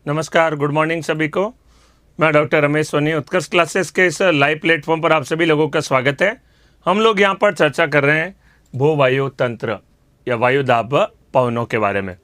नमस्कार, good morning सभी को। मैं डॉक्टर रमेश सोनी, उत्कर्ष क्लासेस के इस लाइव प्लेटफॉर्म पर आप सभी लोगों का स्वागत है। हम लोग यहाँ पर चर्चा कर रहे हैं भूवायु तंत्र या वायु दाब पवनों के बारे में।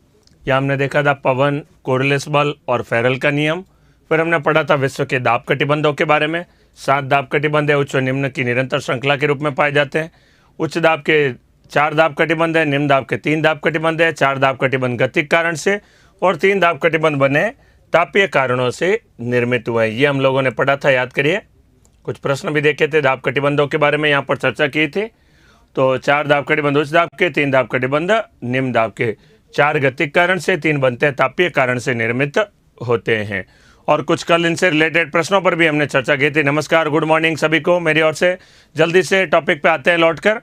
यहाँ हमने देखा था पवन, कोरलेस बल और फेरल का नियम। फिर हमने पढ़ा था विश्व के दाब कटिबंधों के बारे में। 7 दाब कटिबंध है, उच्च और निम्न की निरंतर श्रृंखला के रूप में पाए जाते हैं। उच्च दाब के 4 दाब कटिबंध है, निम्न दाब के 3 दाब कटिबंध है। 4 दाब कटिबंध गतिक कारण से और 3 दाब कटिबंध बने तापीय कारणों से निर्मित हुआ है। ये हम लोगों ने पढ़ा था, याद करिए। कुछ प्रश्न भी देखे थे दाब कटिबंधों के बारे में, यहाँ पर चर्चा की थी। तो 4 दाब कटिबंध उच्च दाब के, 3 दाब कटिबंध निम्न दाब के। 4 गतिक कारण से, 3 बनते हैं तापीय कारण से निर्मित होते हैं। और कुछ कल इनसे रिलेटेड प्रश्नों पर भी हमने चर्चा की थी। नमस्कार, गुड मॉर्निंग सभी को मेरी ओर से। जल्दी से टॉपिक पे आते हैं लौटकर।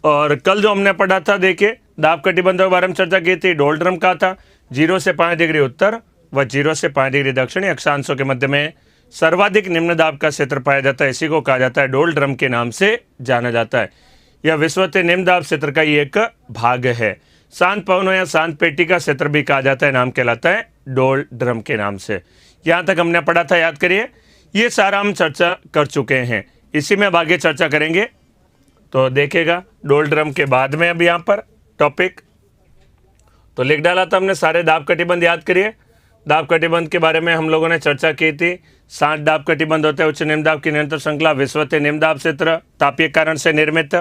और कल जो हमने पढ़ा था, देखिए दाब कटिबंधों के बारे में चर्चा की थी। डोलड्रम का था 0 से 5 डिग्री उत्तर व 0 से 5 डिग्री दक्षिणी अक्षांशों के मध्य में सर्वाधिक निम्न दाब का क्षेत्र पाया जाता है। इसी को कहा जाता है डोलड्रम के नाम से जाना जाता है। यह विषुवतीय निम्न दाब क्षेत्र का ही एक भाग है। शांत पवनों या शांत पेटी का क्षेत्र भी कहा जाता है, नाम कहलाता है डोलड्रम के नाम से। यहाँ तक हमने पढ़ा था, याद करिए। ये सारा हम चर्चा कर चुके हैं, इसी में अब आगे चर्चा करेंगे। तो देखिएगा डोलड्रम के बाद में अब यहाँ पर टॉपिक तो लिख डाला था हमने, सारे दाब कटिबंध याद करिए। दाब कटिबंध के बारे में हम लोगों ने चर्चा की थी। 7 दाब कटिबंध होते हैं, उच्च निम्न दाब की निरंतर श्रृंखला, विषुवतीय निम्न दाब क्षेत्र, तापीय कारण से निर्मित।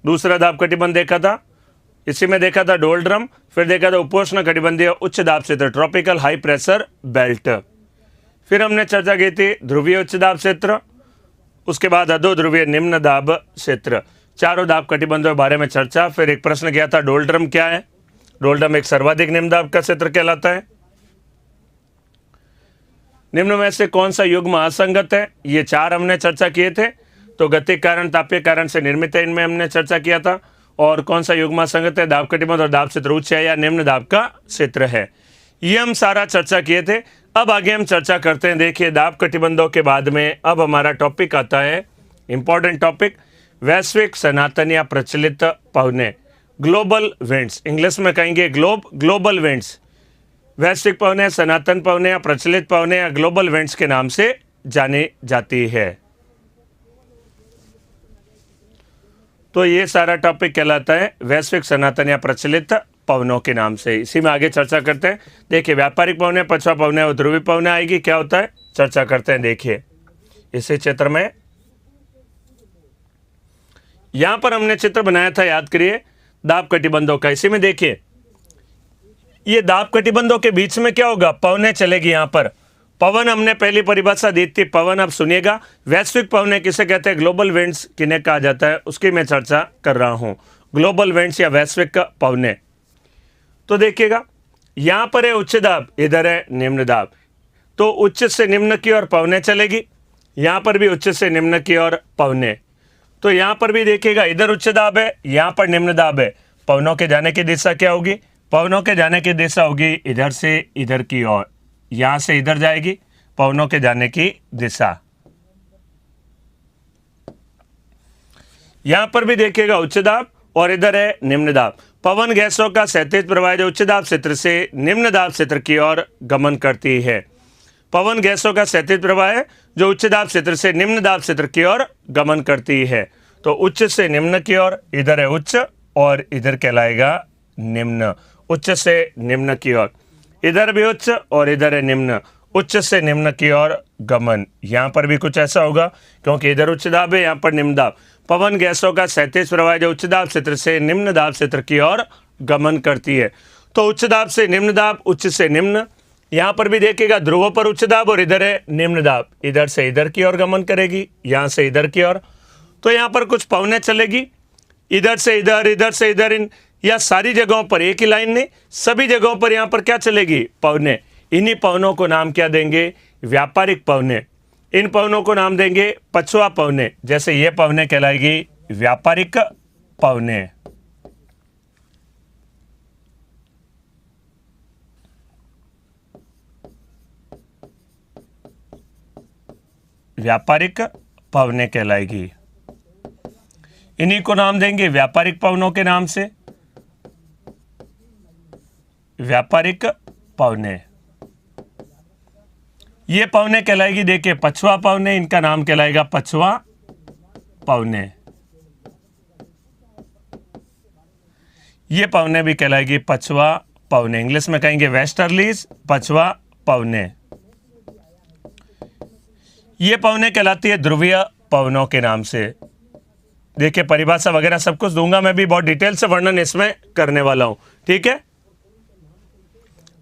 दूसरा दाब कटिबंध देखा था, इसी में देखा था डोलड्रम। फिर देखा था उपोष्ण कटिबंधीय उच्च दाब क्षेत्र, ट्रॉपिकल हाई प्रेशर बेल्ट। फिर हमने चर्चा की थी ध्रुवीय उच्च दाब क्षेत्र, उसके बाद अधो ध्रुवीय निम्न दाब क्षेत्र। चारों दाब कटिबंधों के बारे में चर्चा। फिर एक प्रश्न किया था डोलड्रम क्या है। डोलड्रम एक सर्वाधिक निम्न दाब का क्षेत्र कहलाता है। निम्न में से कौन सा युग्म असंगत है, ये 4 हमने चर्चा किए थे। तो गतिक कारण, तापीय कारण से निर्मित है, इनमें हमने चर्चा किया था। और कौन सा युग्म असंगत है, दाब कटिबंध और दाब क्षेत्र उच्च है या निम्न दाब का क्षेत्र है, ये हम सारा चर्चा किए थे। अब आगे हम चर्चा करते हैं। देखिए दाब कटिबंधों के बाद में अब हमारा टॉपिक आता है, इंपॉर्टेंट टॉपिक, वैश्विक सनातन या प्रचलित पवने, ग्लोबल विंड्स। इंग्लिश में कहेंगे ग्लोबल विंड्स। वैश्विक पवने, सनातन पवने या प्रचलित पवने या ग्लोबल विंड्स के नाम से जानी जाती है। तो ये सारा टॉपिक कहलाता है वैश्विक सनातन या प्रचलित पवनों के नाम से। इसी में आगे चर्चा करते हैं। देखिए व्यापारिक पवने, पछुआ पवने और ध्रुवीय पवने आएगी, क्या होता है चर्चा करते हैं। देखिए इसी चित्र में यहां पर हमने चित्र बनाया था, याद करिए, दाब कटिबंधों का। इसी में देखिए ये दाब कटिबंधों के बीच में क्या होगा, पवने चलेगी। यहां पर पवन हमने पहली परिभाषा दी थी, पवन। अब सुनिएगा वैश्विक पवने किसे कहते हैं, ग्लोबल विंड्स किन्हें कहा जाता है, उसकी मैं चर्चा कर रहा हूं। ग्लोबल विंड्स या वैश्विक पवने। तो देखिएगा यहां पर है उच्च दाब, इधर है निम्न दाब। तो उच्च से निम्न की ओर पवने चलेगी, यहां पर भी उच्च से निम्न की ओर पवने। तो यहां पर भी देखिएगा इधर उच्च दाब है, यहां पर निम्न दाब है। पवनों के जाने की दिशा क्या होगी, पवनों के जाने की दिशा होगी इधर से इधर की ओर, यहां से इधर जाएगी पवनों के जाने की दिशा। यहां पर भी देखिएगा उच्च दाब और इधर है निम्न दाब। पवन गैसों का क्षैतिज प्रवाह जो उच्च दाब क्षेत्र से निम्न दाब क्षेत्र की ओर गमन करती है। पवन गैसों का क्षैतिज प्रवाह है जो उच्च दाब क्षेत्र से निम्न दाब क्षेत्र की ओर गमन करती है। तो उच्च से निम्न की ओर, इधर है उच्च और इधर कहलाएगा निम्न। उच्च से निम्न की ओर, इधर भी उच्च और इधर है निम्न। उच्च से निम्न की ओर गमन। यहाँ पर भी कुछ ऐसा होगा क्योंकि इधर उच्च दाब है, यहाँ पर निम्न दाब। पवन गैसों का क्षैतिज प्रवाह जो उच्च दाब क्षेत्र से निम्न दाब क्षेत्र की ओर गमन करती है। तो उच्च दाब से निम्न दाब, उच्च से निम्न। यहाँ पर भी देखिएगा ध्रुवों पर उच्च दाब और इधर है निम्न दाब, इधर से इधर की ओर गमन करेगी, यहाँ से इधर की ओर। तो यहाँ पर कुछ पवने चलेगी, इधर से इधर, इधर से इधर, इन या सारी जगहों पर, एक ही लाइन नहीं, सभी जगहों पर यहाँ पर क्या चलेगी, पवने। इन्हीं पवनों को नाम क्या देंगे, व्यापारिक पवने। इन पवनों को नाम देंगे पछुआ पवने। जैसे ये पवने कहलाएगी व्यापारिक पवने। व्यापारिक पवने कहलाएगी। इन्हीं को नाम देंगे व्यापारिक पवनों के नाम से, व्यापारिक पवने। ये पवने कहलाएगी, देखिए पछवा पवने, इनका नाम कहलाएगा पछवा पवने। ये पवने भी कहलाएगी पछवा पवने, इंग्लिश में कहेंगे वेस्टर्लीज, पछवा पवने। ये पवने कहलाती है ध्रुवीय पवनों के नाम से। देखिए परिभाषा वगैरह सब कुछ दूंगा, मैं भी बहुत डिटेल से वर्णन इसमें करने वाला हूं, ठीक है।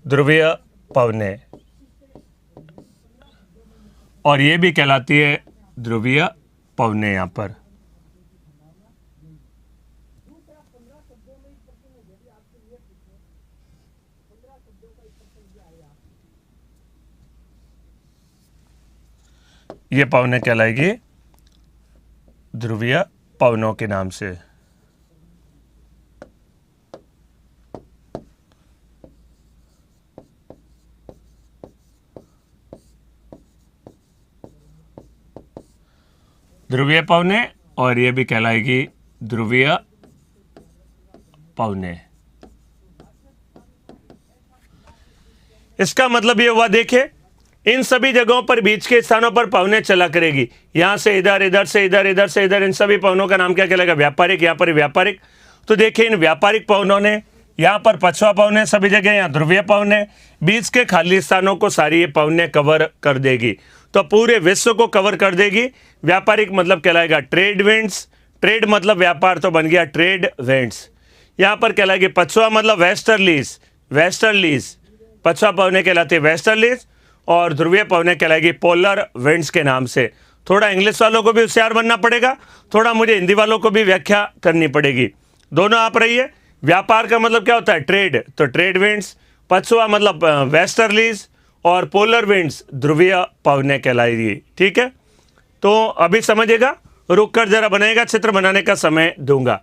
ध्रुवीय पवने, और ये भी कहलाती है ध्रुवीय पवने। यहां पर ये पवने कहलाएगी ध्रुवीय पवनों के नाम से। ध्रुवीय पवने, और ये भी कहलाएगी ध्रुवीय पवने। इसका मतलब ये हुआ, देखिए इन सभी जगहों पर बीच के स्थानों पर पवने चला करेगी, यहां से इधर, इधर से इधर, इधर से इधर, इन सभी पवनों का नाम क्या कहलाएगा? व्यापारिक। यहां पर व्यापारिक, तो देखिए इन व्यापारिक पवनों ने यहाँ पर पछवा पवने सभी जगह, यहाँ ध्रुवीय पवने, बीच के खाली स्थानों को सारी ये पवने कवर कर देगी, तो पूरे विश्व को कवर कर देगी। व्यापारिक मतलब कहलाएगा ट्रेड विंड्स, ट्रेड मतलब व्यापार, तो बन गया ट्रेड विंड्स। यहाँ पर कहलाएगी पछवा मतलब वेस्टर्लीज, वेस्टर्लीज, पछवा पवने कहलाती है वेस्टर्लीज, और ध्रुवीय पवने कहलाएगी पोलर विंड्स के नाम से। थोड़ा इंग्लिश वालों को भी होशियार बनना पड़ेगा, थोड़ा मुझे हिंदी वालों को भी व्याख्या करनी पड़ेगी, दोनों आप रहिए। व्यापार का मतलब क्या होता है? ट्रेड, तो ट्रेड विंड्स, पछवा मतलब वेस्टर्लीज, और पोलर विंड्स ध्रुवीय पवने कहलाएगी, ठीक है। तो अभी समझिएगा, रुक कर जरा बनाएगा, चित्र बनाने का समय दूंगा।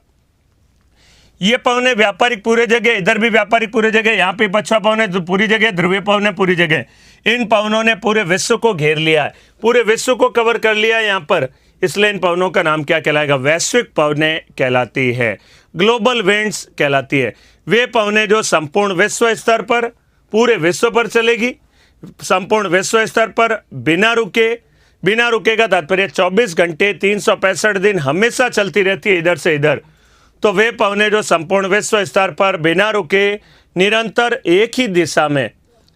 ये पवने व्यापारिक पूरे जगह, इधर भी व्यापारिक पूरे जगह, यहाँ पे पछवा पवने पूरी जगह, ध्रुवीय पवने पूरी जगह। इन पवनों ने पूरे विश्व को घेर लिया है, पूरे विश्व को कवर कर लिया है यहाँ पर, इसलिए इन पवनों का नाम क्या कहलाएगा? वैश्विक पवने कहलाती है, ग्लोबल विंड्स कहलाती है। वे पवने जो संपूर्ण विश्व स्तर पर, पूरे विश्व पर चलेगी, संपूर्ण विश्व स्तर पर बिना रुके, बिना रुके का तात्पर्य 24 घंटे 365 दिन हमेशा चलती रहती है इधर से इधर। तो वे पवने जो संपूर्ण विश्व स्तर पर बिना रुके निरंतर एक ही दिशा में,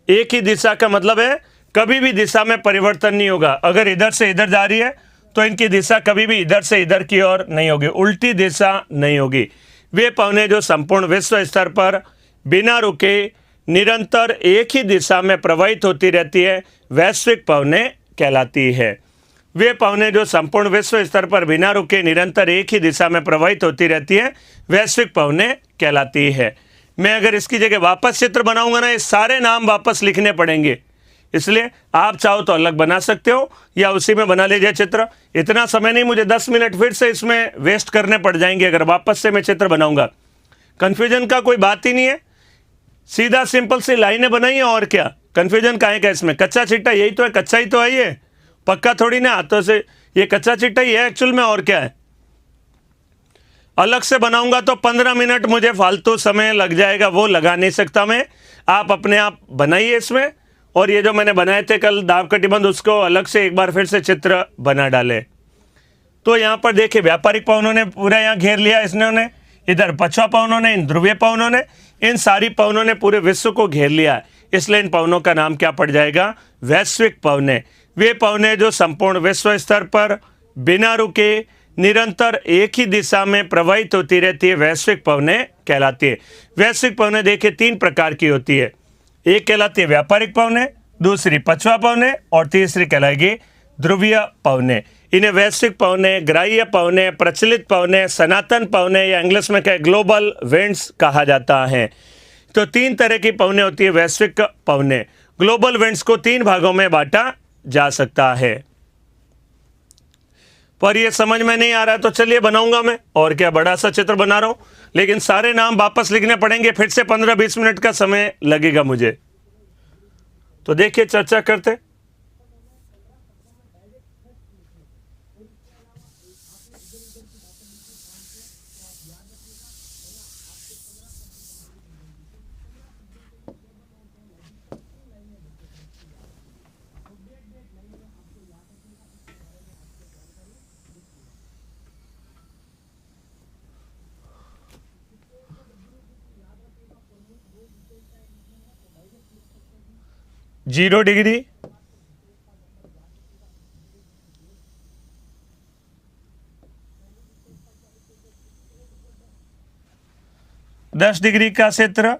एक ही दिशा का मतलब है कभी भी दिशा में परिवर्तन नहीं होगा। अगर इधर से इधर जा रही है तो इनकी दिशा कभी भी इधर से इधर की ओर नहीं होगी, उल्टी दिशा नहीं होगी। वे पवने जो संपूर्ण विश्व स्तर पर बिना रुके निरंतर एक ही दिशा में प्रवाहित होती रहती है, वैश्विक पवने कहलाती है। वे पवने जो संपूर्ण विश्व स्तर पर बिना रुके निरंतर एक ही दिशा में प्रवाहित होती रहती है, वैश्विक पवने कहलाती है। मैं अगर इसकी जगह वापस चित्र बनाऊंगा ना, ये सारे नाम वापस लिखने पड़ेंगे, इसलिए आप चाहो तो अलग बना सकते हो या उसी में बना लीजिए चित्र। इतना समय नहीं, मुझे 10 मिनट फिर से इसमें वेस्ट करने पड़ जाएंगे अगर वापस से मैं चित्र बनाऊंगा। कन्फ्यूजन का कोई बात ही नहीं है, सीधा सिंपल सी लाइनें बनाइए, और क्या कन्फ्यूजन काहे का इसमें? कच्चा चिट्टा यही तो है, कच्चा ही तो है ये, पक्का थोड़ी ना हाथों से, ये कच्चा चिट्टा ही है एक्चुअल में, और क्या है। अलग से बनाऊंगा तो 15 मिनट मुझे फालतू समय लग जाएगा, वो लगा नहीं सकता मैं। आप अपने आप बनाइए इसमें, और ये जो मैंने बनाए थे कल दाव कटिबंध, उसको अलग से एक बार फिर से चित्र बना डाले। तो यहाँ पर देखिए व्यापारिक पवनों ने पूरा यहाँ घेर लिया, इसने इधर पछवा पवनों ने, इन ध्रुवीय पवनों ने, इन सारी पवनों ने पूरे विश्व को घेर लिया है, इसलिए इन पवनों का नाम क्या पड़ जाएगा? वैश्विक पवने। वे पवने जो संपूर्ण विश्व स्तर पर बिना रुके निरंतर एक ही दिशा में प्रवाहित होती रहती है, वैश्विक पवने कहलाती है। वैश्विक पवने देखिए 3 प्रकार की होती है, एक कहलाती है व्यापारिक पवने, दूसरी पछवा पवने, और तीसरी कहलाएगी ध्रुवीय पवने। इन्हें वैश्विक पवने, ग्राह्य पवने, प्रचलित पवने, सनातन पवने, या इंग्लिश में क्या ग्लोबल विंड्स कहा जाता है। तो 3 तरह की पवने होती है वैश्विक पवने। ग्लोबल विंड्स को 3 भागों में बांटा जा सकता है, पर ये समझ में नहीं आ रहा है तो चलिए बनाऊंगा मैं, और क्या बड़ा सा चित्र बना रहा हूं, लेकिन सारे नाम वापस लिखने पड़ेंगे, फिर से 15-20 मिनट का समय लगेगा मुझे। तो देखिए चर्चा करते। 0 डिग्री, 10 डिग्री का क्षेत्र,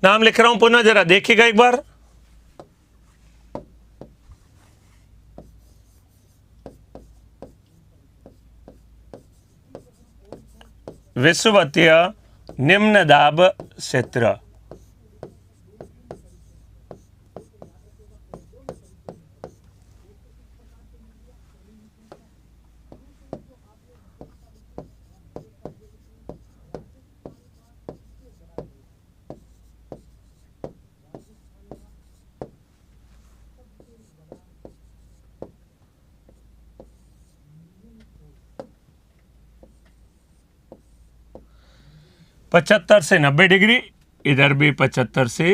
'नाम लिख रहा हूं पुनः, जरा देखिएगा एक बार। विषुवतीय निम्न दाब क्षेत्र। पचहत्तर से 90 डिग्री, इधर भी 75 से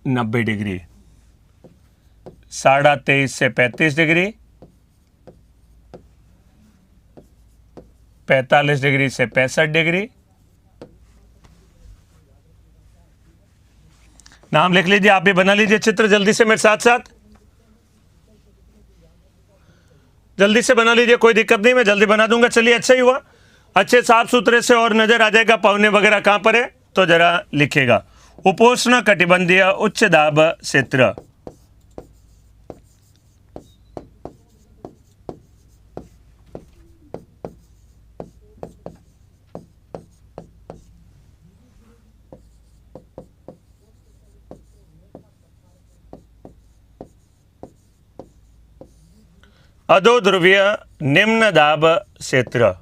90 डिग्री, 23.5 से 35 डिग्री, 45 डिग्री से 65 डिग्री। नाम लिख लीजिए, आप भी बना लीजिए चित्र जल्दी से मेरे साथ साथ, जल्दी से बना लीजिए, कोई दिक्कत नहीं, मैं जल्दी बना दूंगा। चलिए, अच्छा ही हुआ, अच्छे साफ सुथरे से और नजर आ जाएगा पौने वगैरह कहां पर है, तो जरा लिखिएगा। उपोष्ण कटिबंधीय उच्च दाब क्षेत्र। अधो ध्रुवीय निम्न दाब क्षेत्र।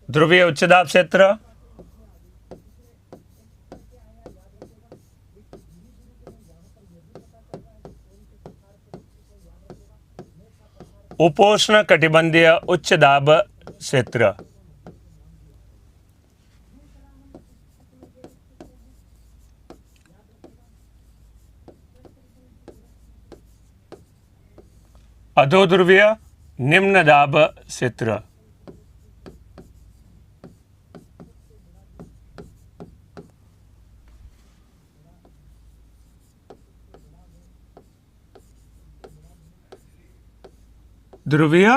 ध्रुवीय उच्च दाब क्षेत्र, उपोष्ण कटिबंधीय उच्च दाब क्षेत्र। अधो ध्रुवीय निम्न दाब क्षेत्र। ध्रुवीय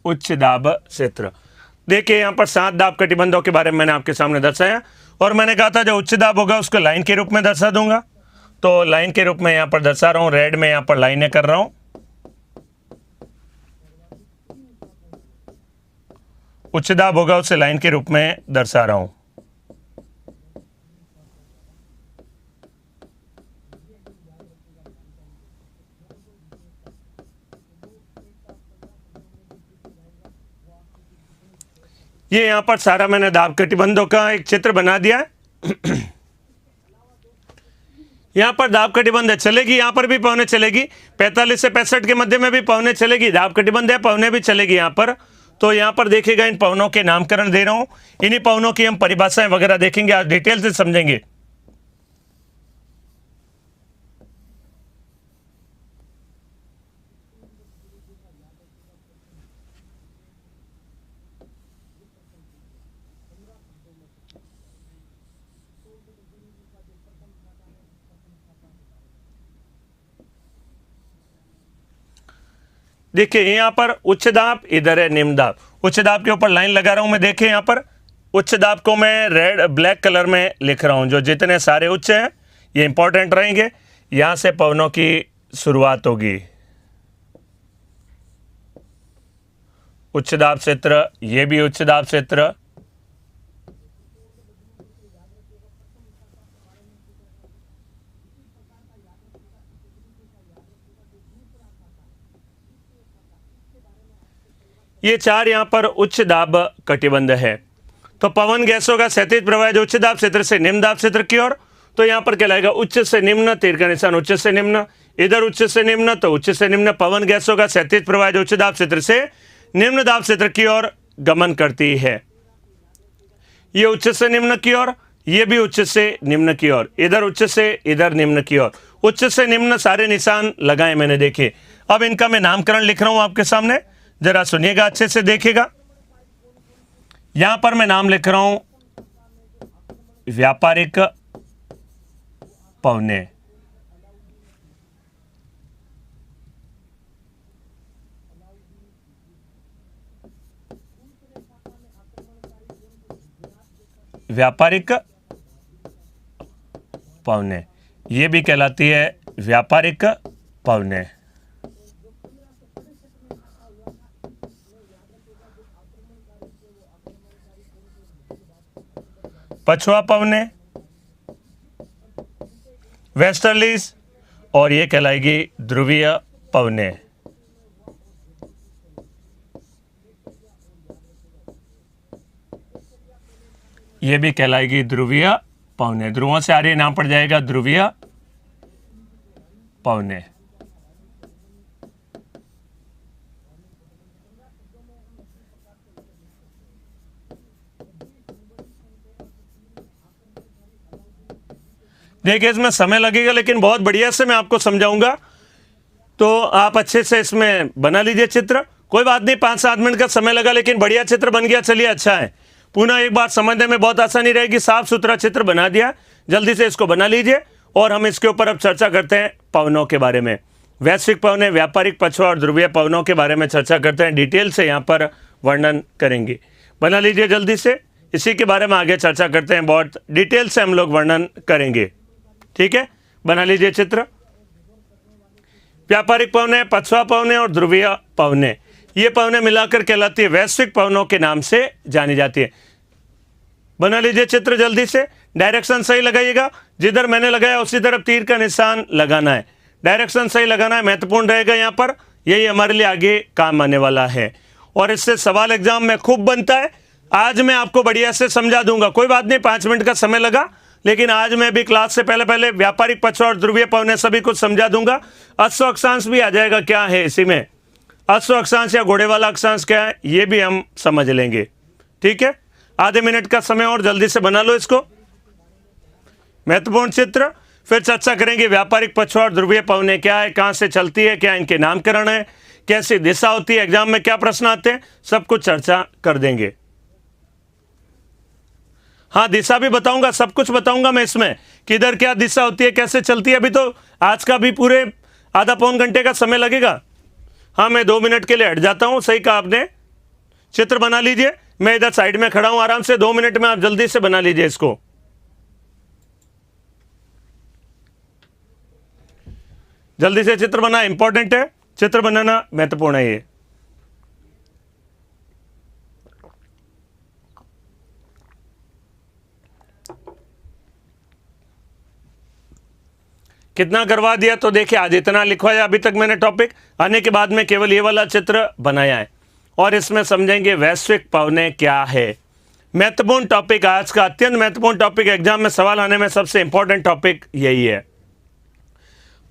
उच्च दाब क्षेत्र। देखिए यहां पर 7 दाब कटिबंधों के बारे में मैंने आपके सामने दर्शाया, और मैंने कहा था जो उच्च दाब होगा उसको लाइन के रूप में दर्शा दूंगा, तो लाइन के रूप में यहां पर दर्शा रहा हूं, रेड में यहां पर लाइनें कर रहा हूं। उच्च दाब होगा उसे लाइन के रूप में दर्शा रहा हूं। ये यहां पर सारा मैंने दाब कटिबंधों का एक चित्र बना दिया है। यहां पर दाब कटिबंध चलेगी, यहां पर भी पौने चलेगी, 45 से 65 के मध्य में भी पौने चलेगी, दाब कटिबंध है पौने भी चलेगी यहां पर। तो यहां पर देखिएगा, इन पवनों के नामकरण दे रहा हूं, इन्हीं पवनों की हम परिभाषाएं वगैरह देखेंगे, आज डिटेल से समझेंगे। देखिए यहां पर उच्च दाब, इधर है निम्न दाब। उच्च दाब के ऊपर लाइन लगा रहा हूं मैं, देखिए यहां पर उच्च दाब को मैं रेड ब्लैक कलर में लिख रहा हूं। जो जितने सारे उच्च हैं ये इंपॉर्टेंट रहेंगे। यहां से पवनों की शुरुआत होगी। उच्च दाब क्षेत्र, ये भी उच्च दाब क्षेत्र, ये चार यहां पर उच्च दाब कटिबंध है। तो पवन गैसों का क्षैतिज प्रवाह जो उच्च दाब क्षेत्र से निम्न दाब क्षेत्र की ओर, तो यहां पर कहलाएगा उच्च से निम्न, तीर का निशान उच्च से निम्न, इधर उच्च से निम्न तो उच्च से निम्न। पवन गैसों का क्षैतिज प्रवाह जो उच्च दाब क्षेत्र से निम्न दाब क्षेत्र की ओर गमन करती है। ये उच्च से निम्न की ओर, ये भी उच्च से निम्न की ओर, इधर उच्च से इधर निम्न की ओर। उच्च से निम्न सारे निशान लगाए मैंने, देखे। अब इनका मैं नामकरण लिख रहा हूं आपके सामने, जरा सुनिएगा, अच्छे से देखिएगा। यहां पर मैं नाम लिख रहा हूं व्यापारिक पवने। व्यापारिक पवने, ये भी कहलाती है व्यापारिक पवने। पछुआ पवने, वेस्टर्लीज, और ये कहलाएगी ध्रुवीय पवने। ये भी कहलाएगी ध्रुवीय पवने। ध्रुवों से आर्य नाम पड़ जाएगा ध्रुवीय पवने। देखिए इसमें समय लगेगा, लेकिन बहुत बढ़िया से मैं आपको समझाऊंगा, तो आप अच्छे से इसमें बना लीजिए चित्र। कोई बात नहीं, 5-7 मिनट का समय लगा, लेकिन बढ़िया चित्र बन गया। चलिए, अच्छा है। पुनः एक बार समझने में बहुत आसानी रहेगी। साफ सुथरा चित्र बना दिया, जल्दी से इसको बना लीजिए। और हम इसके ऊपर अब चर्चा करते हैं पवनों के बारे में। वैश्विक पवने, व्यापारिक, पछुआ और ध्रुवीय पवनों के बारे में चर्चा करते हैं। डिटेल से यहाँ पर वर्णन करेंगे। बना लीजिए जल्दी से, इसी के बारे में आगे चर्चा करते हैं। बहुत डिटेल से हम लोग वर्णन करेंगे, ठीक है। बना लीजिए चित्र। व्यापारिक पवने, पछुआ पवने और ध्रुवीय पवने, ये पवने मिलाकर कहलाती है वैश्विक पवनों के नाम से जानी जाती है। बना लीजिए चित्र जल्दी से। डायरेक्शन सही लगाइएगा, जिधर मैंने लगाया उसी तरफ तीर का निशान लगाना है। डायरेक्शन सही लगाना है, महत्वपूर्ण रहेगा यहाँ पर। यही हमारे लिए आगे काम आने वाला है, और इससे सवाल एग्जाम में खूब बनता है। आज मैं आपको बढ़िया से समझा दूंगा। कोई बात नहीं, 5 मिनट का समय लगा, लेकिन आज मैं भी क्लास से पहले व्यापारिक, पछुआ और ध्रुवीय पवने सभी कुछ समझा दूंगा। अश्व अक्षांश भी आ जाएगा, क्या है इसी में, अश्व अक्षांश या घोड़े वाला अक्षांश क्या है, ये भी हम समझ लेंगे, ठीक है। आधे मिनट का समय और जल्दी से बना लो इसको। महत्वपूर्ण चित्र, फिर चर्चा करेंगे व्यापारिक, पछुआ और ध्रुवीय पवने क्या है, कहां से चलती है, क्या इनके नामकरण है, कैसी दिशा होती है, एग्जाम में क्या प्रश्न आते हैं, सब कुछ चर्चा कर देंगे। हाँ, दिशा भी बताऊंगा, सब कुछ बताऊंगा मैं इसमें, किधर क्या दिशा होती है, कैसे चलती है। अभी तो आज का भी पूरे आधा पौन घंटे का समय लगेगा। हाँ, मैं 2 मिनट के लिए हट जाता हूं। सही कहा आपने। चित्र बना लीजिए, मैं इधर साइड में खड़ा हूं आराम से। 2 मिनट में आप जल्दी से बना लीजिए इसको। जल्दी से चित्र बना, इंपॉर्टेंट है, चित्र बनाना महत्वपूर्ण है ये। कितना करवा दिया, तो देखिए आज इतना लिखवाया अभी तक मैंने टॉपिक। आने के बाद में केवल ये वाला चित्र बनाया है, और इसमें समझेंगे वैश्विक पवने क्या है। महत्वपूर्ण टॉपिक आज का, अत्यंत महत्वपूर्ण टॉपिक, एग्जाम में सवाल आने में सबसे इंपॉर्टेंट टॉपिक यही है।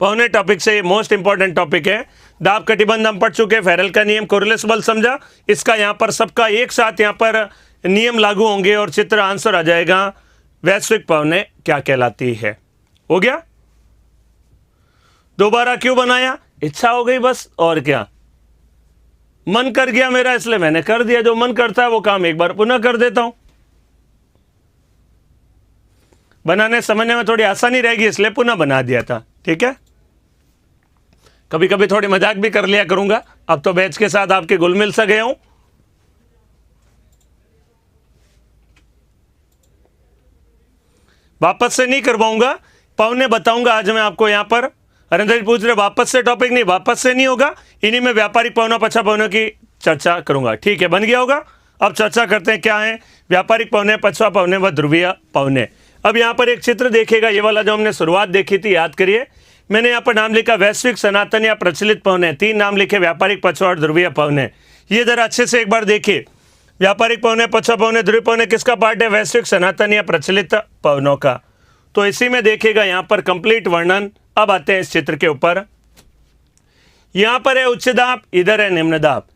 पवने टॉपिक से ये मोस्ट इंपॉर्टेंट टॉपिक है। दाब कटिबंध हम पढ़ चुके, फेरेल का नियम, कोरिलेस बल समझा। इसका यहाँ पर सबका एक साथ यहाँ पर नियम लागू होंगे और चित्र आंसर आ जाएगा वैश्विक पवने क्या कहलाती है। हो गया। दोबारा क्यों बनाया, इच्छा हो गई बस, और क्या, मन कर गया मेरा, इसलिए मैंने कर दिया। जो मन करता है वो काम एक बार पुनः कर देता हूं। बनाने समझने में थोड़ी आसानी रहेगी, इसलिए पुनः बना दिया था, ठीक है। कभी कभी थोड़ी मजाक भी कर लिया करूंगा। अब तो बैच के साथ आपके घुल मिल सा गया हूं। वापस से नहीं करवाऊंगा, पौने बताऊंगा आज मैं आपको यहाँ पर। हरिंदर जी पूछ रहे वापस से टॉपिक, नहीं वापस से नहीं होगा, इन्हीं में व्यापारिक पौना पछा पौनों की चर्चा करूंगा। ठीक है, बन गया होगा। अब चर्चा करते हैं क्या है व्यापारिक पौने, पछवा पौने व ध्रुवीय पौने। अब यहाँ पर एक चित्र देखेगा, ये वाला जो हमने शुरुआत देखी थी, याद करिए। मैंने यहाँ पर नाम लिखा वैश्विक, सनातन या प्रचलित पौने, 3 नाम लिखे, व्यापारिक, पछवा और ध्रुवीय पौने। ये जरा अच्छे से एक बार देखिए, व्यापारिक पौने, पछवा पौने, ध्रुवीय पौने किसका पार्ट है? वैश्विक, सनातन या प्रचलित पौनों का। तो इसी में देखिएगा यहाँ पर कंप्लीट वर्णन। अब आते हैं इस चित्र के ऊपर। यहाँ पर है उच्च दाब, इधर है निम्न दाब।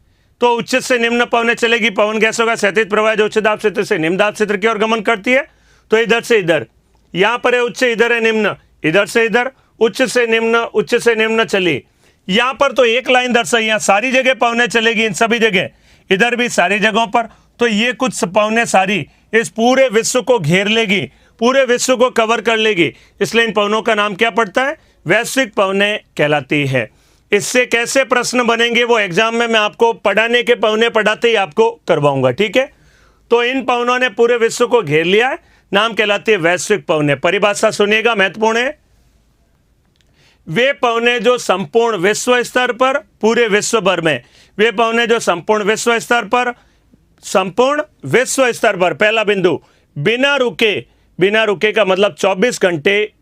तो उच्च से निम्न पवने चलेगी, पवन गैस होगा, क्षैतिज प्रवाह जो उच्च दाब क्षेत्र से निम्न दाब क्षेत्र की ओर गमन करती है। तो इधर से इधर, यहाँ पर है उच्च, इधर है निम्न, इधर से इधर, उच्च से निम्न, उच्च से निम्न चली। यहाँ पर तो एक लाइन दर्शाई, यहाँ सारी जगह पवने चलेगी, इन सभी जगह, इधर भी सारी जगहों पर। तो ये कुछ पवने सारी इस पूरे विश्व को घेर लेगी, पूरे विश्व को कवर कर लेगी, इसलिए इन पवनों का नाम क्या पड़ता है? वैश्विक पवने कहलाती है। इससे कैसे प्रश्न बनेंगे वो एग्जाम में मैं आपको पढ़ाने के पवने पढ़ाते ही आपको करवाऊंगा। ठीक है, तो इन पवनों ने पूरे विश्व को घेर लिया है, नाम कहलाती है वैश्विक पवने। परिभाषा सुनिएगा, महत्वपूर्ण है। वे पवने जो संपूर्ण विश्व स्तर पर, पूरे विश्व भर में, वे पवने जो संपूर्ण विश्व स्तर पर, संपूर्ण विश्व स्तर पर, पहला बिंदु, बिना रुके, बिना रुके का मतलब 24 घंटे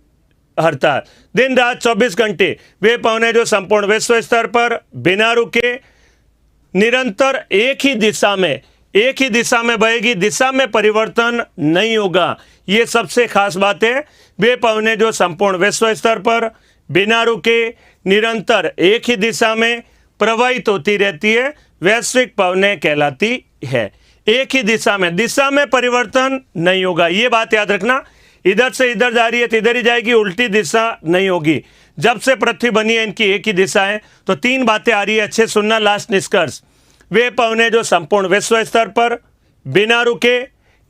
हड़ताल, दिन रात 24 घंटे, वे पवने जो संपूर्ण विश्व स्तर पर बिना रुके निरंतर एक ही दिशा में बहेगी, दिशा में परिवर्तन नहीं होगा। ये सबसे खास बात है। वे पवने जो संपूर्ण विश्व स्तर पर बिना रुके निरंतर एक ही दिशा में प्रवाहित होती रहती है, वैश्विक पवने कहलाती है। एक ही दिशा में परिवर्तन नहीं होगा, ये बात याद रखना। इधर से इधर जा रही है तो इधर ही जाएगी, उल्टी दिशा नहीं होगी। जब से पृथ्वी बनी है इनकी एक ही दिशा है। तो 3 बातें आ रही है, अच्छे सुनना, लास्ट निष्कर्ष। वे पवने जो संपूर्ण विश्व स्तर पर बिना रुके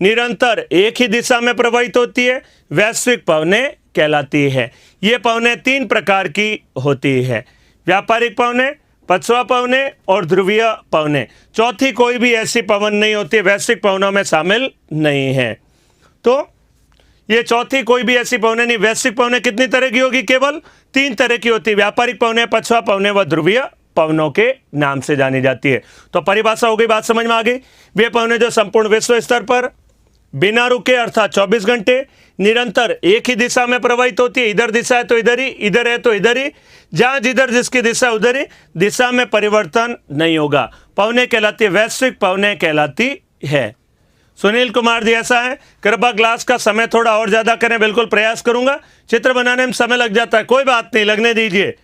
निरंतर एक ही दिशा में प्रवाहित होती है, वैश्विक पवने कहलाती है। ये पवने 3 प्रकार की होती है, व्यापारिक पवने, पछवा पवने और ध्रुवीय पवने। चौथी कोई भी ऐसी पवन नहीं होती, वैश्विक पवनों में शामिल नहीं है। तो ये चौथी कोई भी ऐसी पवने नहीं। वैश्विक पवने कितनी तरह की होगी? केवल 3 तरह की होती है, व्यापारिक पवने, पछवा पवने व ध्रुवीय पवनों के नाम से जानी जाती है। तो परिभाषा हो गई, बात समझ में आ गई। वे पवने जो संपूर्ण विश्व स्तर पर बिना रुके अर्थात 24 घंटे निरंतर एक ही दिशा में प्रवाहित होती है, इधर दिशा है तो इधर ही, इधर है तो इधर ही, जहां जिधर जिसकी दिशा उधर ही, दिशा में परिवर्तन नहीं होगा, पवने कहलाती है, वैश्विक पवने कहलाती है। सुनील कुमार जी ऐसा है, कृपया क्लास का समय थोड़ा और ज्यादा करें, बिल्कुल प्रयास करूंगा। चित्र बनाने में समय लग जाता है, कोई बात नहीं, लगने दीजिए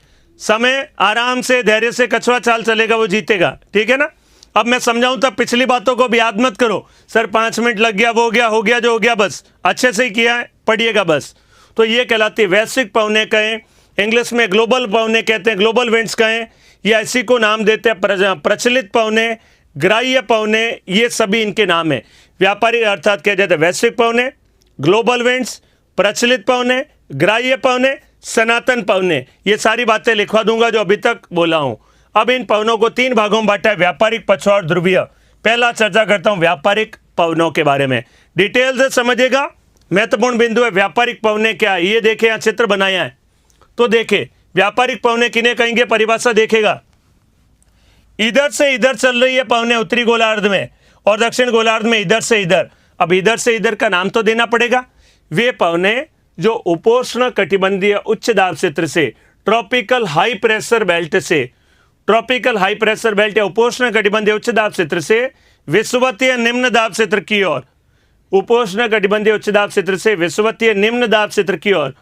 समय, आराम से धैर्य से कछुआ चाल चलेगा, वो जीतेगा। ठीक है ना। अब मैं समझाऊं तब पिछली बातों को भी याद मत करो, सर 5 मिनट लग गया, वो हो गया, हो गया जो हो गया, बस अच्छे से ही किया है, पढ़िएगा बस। तो ये कहलाती है वैश्विक पवने कहें, इंग्लिश में ग्लोबल पवने कहते हैं, ग्लोबल विंड्स कहें, या इसी को नाम देते हैं प्रचलित पवने, ग्राह्य पवने, ये सभी इनके नाम है। व्यापारी अर्थात कह जाते हैं वैश्विक पवने, ग्लोबल विंड्स, प्रचलित पवने, ग्राह्य पवने, सनातन पवने, ये सारी बातें लिखवा दूंगा जो अभी तक बोला हूं। अब इन पवनों को 3 भागों में बांटा है, व्यापारिक, पछवा और ध्रुवीय। पहला चर्चा करता हूं व्यापारिक पवनों के बारे में, डिटेल से समझिएगा, महत्वपूर्ण बिंदु है। व्यापारिक पवने क्या है, ये देखें, यहाँ चित्र बनाया है, तो देखे व्यापारिक पवने किन्हें कहेंगे, परिभाषा देखेगा। इधर से इधर चल रही है पवने उत्तरी गोलार्ध में, और दक्षिण गोलार्ध में इधर से इधर। अब इधर से इधर का नाम तो देना पड़ेगा। वे पवने जो उपोष्ण कटिबंधीय उच्च दाब क्षेत्र से, ट्रॉपिकल हाई प्रेशर बेल्ट से, ट्रॉपिकल हाई प्रेशर बेल्ट या उपोष्ण कटिबंधीय उच्च दाब क्षेत्र से विषुवतीय निम्न दाब क्षेत्र की ओर, उपोष्ण कटिबंधीय उच्च दाब क्षेत्र से विषुवतीय निम्न दाब क्षेत्र की ओर,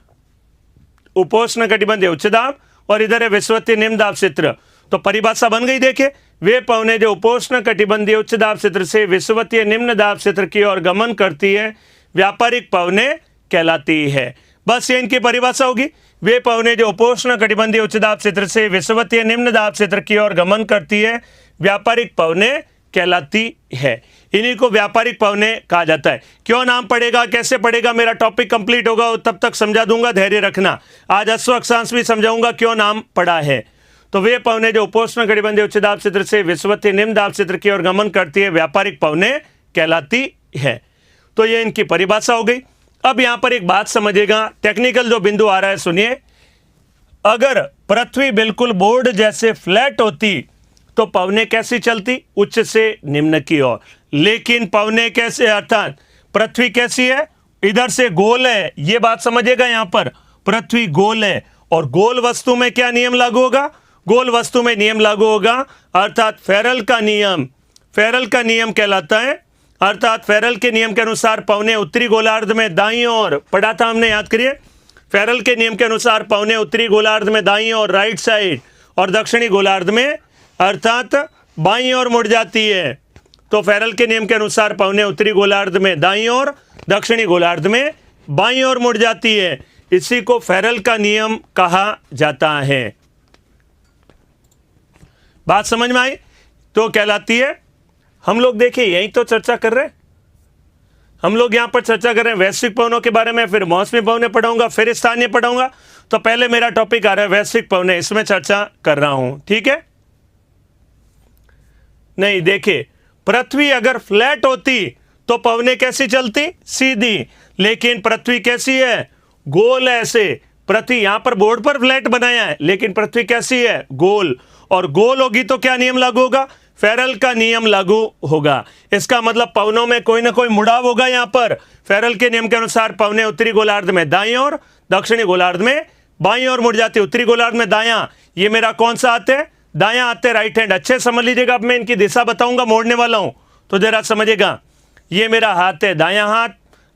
उपोष्ण कटिबंधीय उच्च दाब और इधर है विषुवतीय निम्न दाब क्षेत्र। तो परिभाषा बन गई, देखे, वे पवने जो उपोष्ण कटिबंधीय उच्च दाब क्षेत्र से विषुवतीय निम्न दाब क्षेत्र की ओर गमन करती है, व्यापारिक पवने कहलाती है। बस ये इनकी परिभाषा होगी। वे पवने जो उपोष्ण कटिबंधीय उच्च दाब क्षेत्र से विषुवतीय निम्न दाब क्षेत्र की ओर गमन करती है, व्यापारिक पवने कहलाती है। इन्हीं को व्यापारिक पवने कहा जाता है। क्यों नाम पड़ेगा, कैसे पड़ेगा, मेरा टॉपिक कंप्लीट होगा तब तक समझा दूंगा, धैर्य रखना। आज अश्व अक्षांश भी समझाऊंगा क्यों नाम पड़ा है। तो वे पवने जो उपोष्ण कटिबंधीय उच्च दाब क्षेत्र से विषुवतीय निम्न दाब क्षेत्र की ओर गमन करती है, व्यापारिक पवने कहलाती है। तो ये इनकी परिभाषा हो गई। अब यहां पर एक बात समझिएगा, टेक्निकल जो बिंदु आ रहा है सुनिए। अगर पृथ्वी बिल्कुल बोर्ड जैसे फ्लैट होती तो पवने कैसी चलती? उच्च से निम्न की ओर। लेकिन पवने कैसे, अर्थात पृथ्वी कैसी है? इधर से गोल है, यह बात समझिएगा। यहां पर पृथ्वी गोल है और गोल वस्तु में क्या नियम लागू होगा? गोल वस्तु में नियम लागू होगा, अर्थात फेरल का नियम। फेरल का नियम कहलाता है, अर्थात फेरल के नियम के अनुसार पवने उत्तरी गोलार्ध में दाईं ओर, पढ़ा था हमने, याद करिए। फेरल के नियम के अनुसार पवने उत्तरी गोलार्ध में दाईं ओर राइट साइड और दक्षिणी गोलार्ध में अर्थात बाईं ओर मुड़ जाती है। तो फेरल के नियम के अनुसार पवने उत्तरी गोलार्ध में दाईं ओर, दक्षिणी गोलार्ध में बाईं ओर मुड़ जाती है। इसी को फेरल का नियम कहा जाता है। बात समझ में आई? तो कहलाती है, हम लोग देखिए यही तो चर्चा कर रहे हैं। हम लोग यहां पर चर्चा कर रहे हैं वैश्विक पवनों के बारे में, फिर मौसमी पवनें पढ़ाऊंगा, फिर स्थानीय पढ़ाऊंगा। तो पहले मेरा टॉपिक आ रहा है वैश्विक पवनें, इसमें चर्चा कर रहा हूं, ठीक है। नहीं, देखिए पृथ्वी अगर फ्लैट होती तो पवनें कैसी चलती? सीधी। लेकिन पृथ्वी कैसी है? गोल है। ऐसे पृथ्वी यहां पर बोर्ड पर फ्लैट बनाया है, लेकिन पृथ्वी कैसी है? गोल। और गोल होगी तो क्या नियम लागू होगा? फेरल का नियम लागू होगा। इसका मतलब पवनों में कोई ना कोई मुड़ाव होगा। यहां पर फेरल के नियम के अनुसार पवनें उत्तरी गोलार्ध में दाईं ओर, दक्षिणी गोलार्ध में बाईं ओर मुड़ जाती। उत्तरी गोलार्ध में दायां, ये मेरा कौन सा हाथ है? दायां हाथ है, राइट हैंड। अच्छे समझ लीजिएगा, अब मैं इनकी दिशा बताऊंगा, मोड़ने वाला हूं तो जरा समझिएगा। ये मेरा हाथ है, दायां हाथ,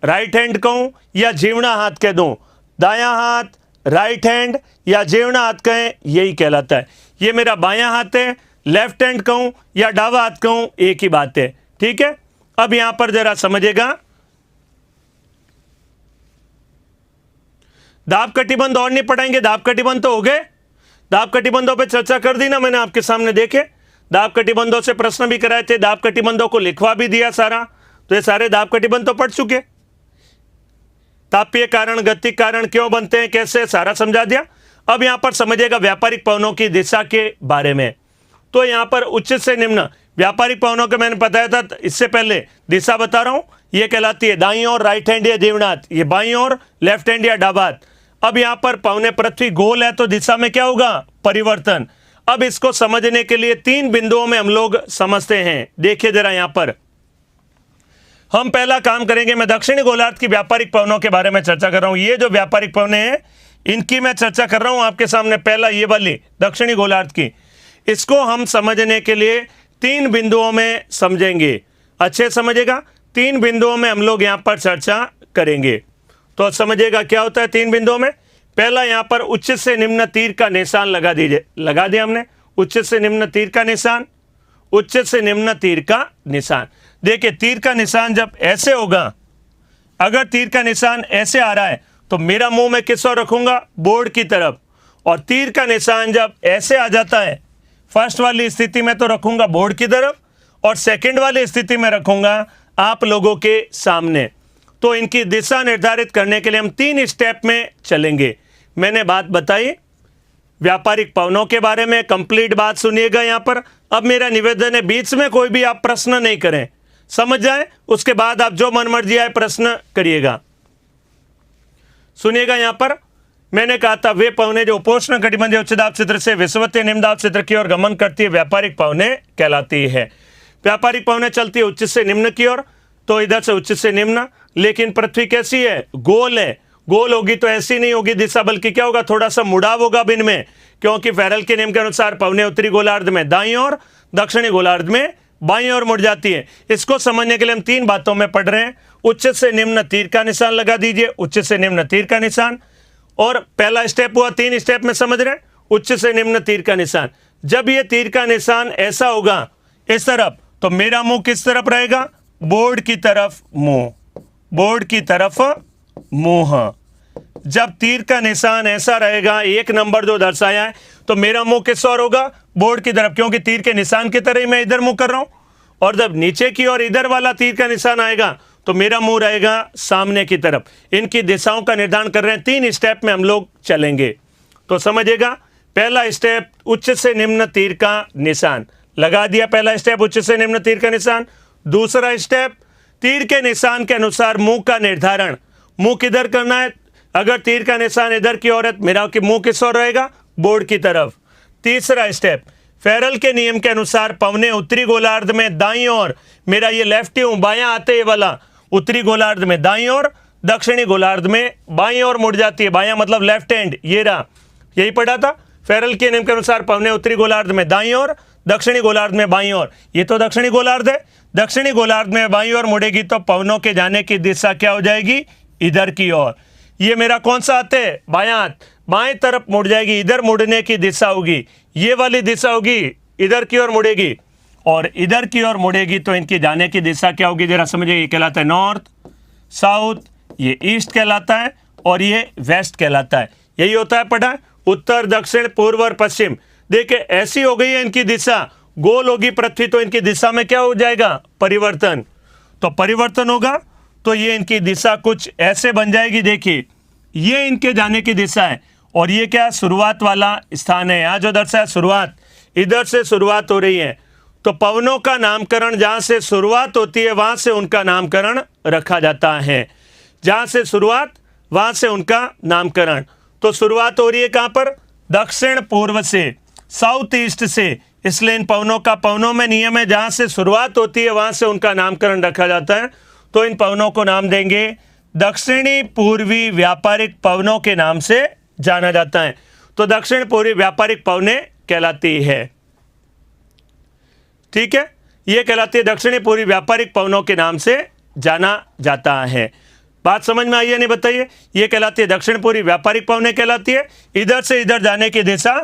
राइट हैंड कहूं या जीवना हाथ कह दूं? दायां हाथ, राइट हैंड या जीवना हाथ कहें, यही कहलाता है। ये मेरा बायां हाथ है, लेफ्ट हैंड कहूं या डावा हाथ कहूं, एक ही बात है, ठीक है। अब यहां पर जरा समझिएगा, दाब कटिबंध और नहीं पढ़ाएंगे, दाब कटिबंध तो हो गए। दाब कटिबंधों पे चर्चा कर दी ना मैंने आपके सामने, देखे दाब कटिबंधों से प्रश्न भी कराए थे, दाब कटिबंधों को लिखवा भी दिया सारा। तो ये सारे दाब कटिबंध तो पढ़ चुके। तापीय कारण, गति कारण क्यों बनते हैं, कैसे, सारा समझा दिया। अब यहां पर समझिएगा व्यापारिक पवनों की दिशा के बारे में। तो यहां पर उच्च से निम्न व्यापारिक पवनों के मैंने बताया था, इससे पहले दिशा बता रहा हूं। यह कहलाती है दाईं ओर राइट हैंड या जीवनाथ, ये बाईं ओर लेफ्ट हैंड या डाबात। अब यहां पर पवने पृथ्वी गोल है तो दिशा में क्या होगा? परिवर्तन। अब इसको समझने के लिए 3 बिंदुओं में हम लोग समझते हैं। देखिए जरा, यहां पर हम पहला काम करेंगे, मैं दक्षिणी गोलार्ध की व्यापारिक पवनों के बारे में चर्चा कर रहा हूं। ये जो व्यापारिक पवनें हैं इनकी मैं चर्चा कर रहा हूं आपके सामने। पहला ये वाली दक्षिणी गोलार्ध की, इसको हम समझने के लिए 3 बिंदुओं में समझेंगे। अच्छे समझेगा, 3 बिंदुओं में हम लोग यहां पर चर्चा करेंगे। तो समझिएगा क्या होता है 3 बिंदुओं में। पहला, यहां पर उच्च से निम्न तीर का निशान लगा दीजिए। लगा दिया हमने, उच्च से निम्न तीर का निशान, उच्च से निम्न तीर का निशान। देखिए तीर का निशान जब ऐसे होगा, अगर तीर का निशान ऐसे आ रहा है तो मेरा मुंह मैं किस ओर रखूंगा? बोर्ड की तरफ। और तीर का निशान जब ऐसे आ जाता है, फर्स्ट वाली स्थिति में तो रखूंगा बोर्ड की तरफ, और सेकंड वाली स्थिति में रखूंगा आप लोगों के सामने। तो इनकी दिशा निर्धारित करने के लिए हम 3 स्टेप में चलेंगे। मैंने बात बताई व्यापारिक पवनों के बारे में, कंप्लीट बात सुनिएगा यहां पर। अब मेरा निवेदन है बीच में कोई भी आप प्रश्न नहीं करें, समझ जाए, उसके बाद आप जो मनमर्जी आए प्रश्न करिएगा। सुनिएगा, यहां पर मैंने कहा था वे पवनें जो उपोष्ण कटिबंधीय उच्च दाब क्षेत्र से विषुवतीय निम्न दाब क्षेत्र की ओर गमन करती है व्यापारिक पवनें कहलाती है। व्यापारिक पवनें चलती है उच्च से निम्न की ओर, तो इधर से उच्च से निम्न। लेकिन पृथ्वी कैसी है? गोल है। गोल होगी तो ऐसी नहीं होगी दिशा, बल्कि क्या होगा? थोड़ा सा मुड़ाव होगा बिन में, क्योंकि फेरल के नियम के अनुसार पवनें उत्तरी गोलार्ध में दाईं ओर, दक्षिणी गोलार्ध में बाईं ओर मुड़ जाती है। इसको समझने के लिए हम 3 बातों में पढ़ रहे हैं। उच्च से निम्न तीर का निशान लगा दीजिए, उच्च से निम्न तीर का निशान। और पहला स्टेप हुआ, 3 स्टेप में समझ रहे हैं, उच्च से निम्न तीर का निशान। जब ये तीर का निशान ऐसा होगा इस तरफ, तो मेरा मुंह किस तरफ रहेगा? बोर्ड की तरफ मुंह, बोर्ड की तरफ मुंह। जब तीर का निशान ऐसा रहेगा, 1 नंबर जो दर्शाया है, तो मेरा मुंह किस ओर होगा? बोर्ड की तरफ, क्योंकि तीर के निशान की तरह ही मैं इधर मुंह कर रहा हूं। और जब नीचे की ओर इधर वाला तीर का निशान आएगा तो मेरा मुंह रहेगा सामने की तरफ। इनकी दिशाओं का निर्धारण कर रहे हैं, 3 स्टेप में हम लोग चलेंगे। तो समझिएगा, पहला स्टेप उच्च से निम्न तीर का निशान लगा दिया। पहला स्टेप उच्च से निम्न तीर का निशान। दूसरा स्टेप तीर के निशान के अनुसार मुंह का निर्धारण। मुंह किधर करना है? अगर तीर का निशान इधर की ओर है, मेरा मुंह किस ओर रहेगा? बोर्ड की तरफ। तीसरा स्टेप, फेरल के नियम के अनुसार पवने उत्तरी गोलार्ध में दाईं ओर, मेरा ये लेफ्टी हूं, बायां आते ये वाला उत्तरी गोलार्ध में दाईं ओर, दक्षिणी गोलार्ध में बाईं ओर मुड़ जाती है। बायां मतलब लेफ्ट हैंड, ये रहा, यही पढ़ा था। फेरल के नियम के अनुसार पवने उत्तरी गोलार्ध में दाईं ओर, दक्षिणी गोलार्ध में बाईं ओर। ये तो दक्षिणी गोलार्ध है, दक्षिणी गोलार्ध में बाईं ओर मुड़ेगी तो पवनों के जाने की दिशा क्या हो जाएगी? इधर की ओर। ये मेरा कौन सा हाथ है? बायां हाथ, बाएं तरफ मुड़ जाएगी, इधर मुड़ने की दिशा होगी, ये वाली दिशा होगी, इधर की ओर मुड़ेगी। और इधर की ओर मुड़ेगी तो इनकी जाने की दिशा क्या होगी? जरा समझिए, ये कहलाता है नॉर्थ, साउथ, ये ईस्ट कहलाता है और ये वेस्ट कहलाता है। यही होता है पढ़ा, उत्तर, दक्षिण, पूर्व और पश्चिम। देखिए ऐसी हो गई है इनकी दिशा, गोल होगी पृथ्वी तो इनकी दिशा में क्या हो जाएगा? परिवर्तन। तो परिवर्तन होगा तो ये इनकी दिशा कुछ ऐसे बन जाएगी। देखिए ये इनके जाने की दिशा है और ये क्या? शुरुआत वाला स्थान है। यहाँ जो दर्शाया शुरुआत, इधर से शुरुआत हो रही है। तो पवनों का नामकरण जहाँ से शुरुआत होती है वहाँ से उनका नामकरण रखा जाता है। जहाँ से शुरुआत वहाँ से उनका नामकरण। तो शुरुआत हो रही है कहाँ पर? दक्षिण पूर्व से, साउथ ईस्ट से। इसलिए इन पवनों का, पवनों में नियम है जहाँ से शुरुआत होती है वहाँ से उनका नामकरण रखा जाता है। तो इन पवनों को नाम देंगे दक्षिणी पूर्वी व्यापारिक पवनों के नाम से जाना जाता है। तो दक्षिण पूर्वी व्यापारिक पवने कहलाती है। ठीक है, ये कहलाती है दक्षिणी पूर्वी व्यापारिक पवनों के नाम से जाना जाता है। बात समझ में आई है नहीं? बताइए। ये कहलाती है दक्षिण पूर्वी व्यापारिक पवने कहलाती है। इधर से इधर जाने की दिशा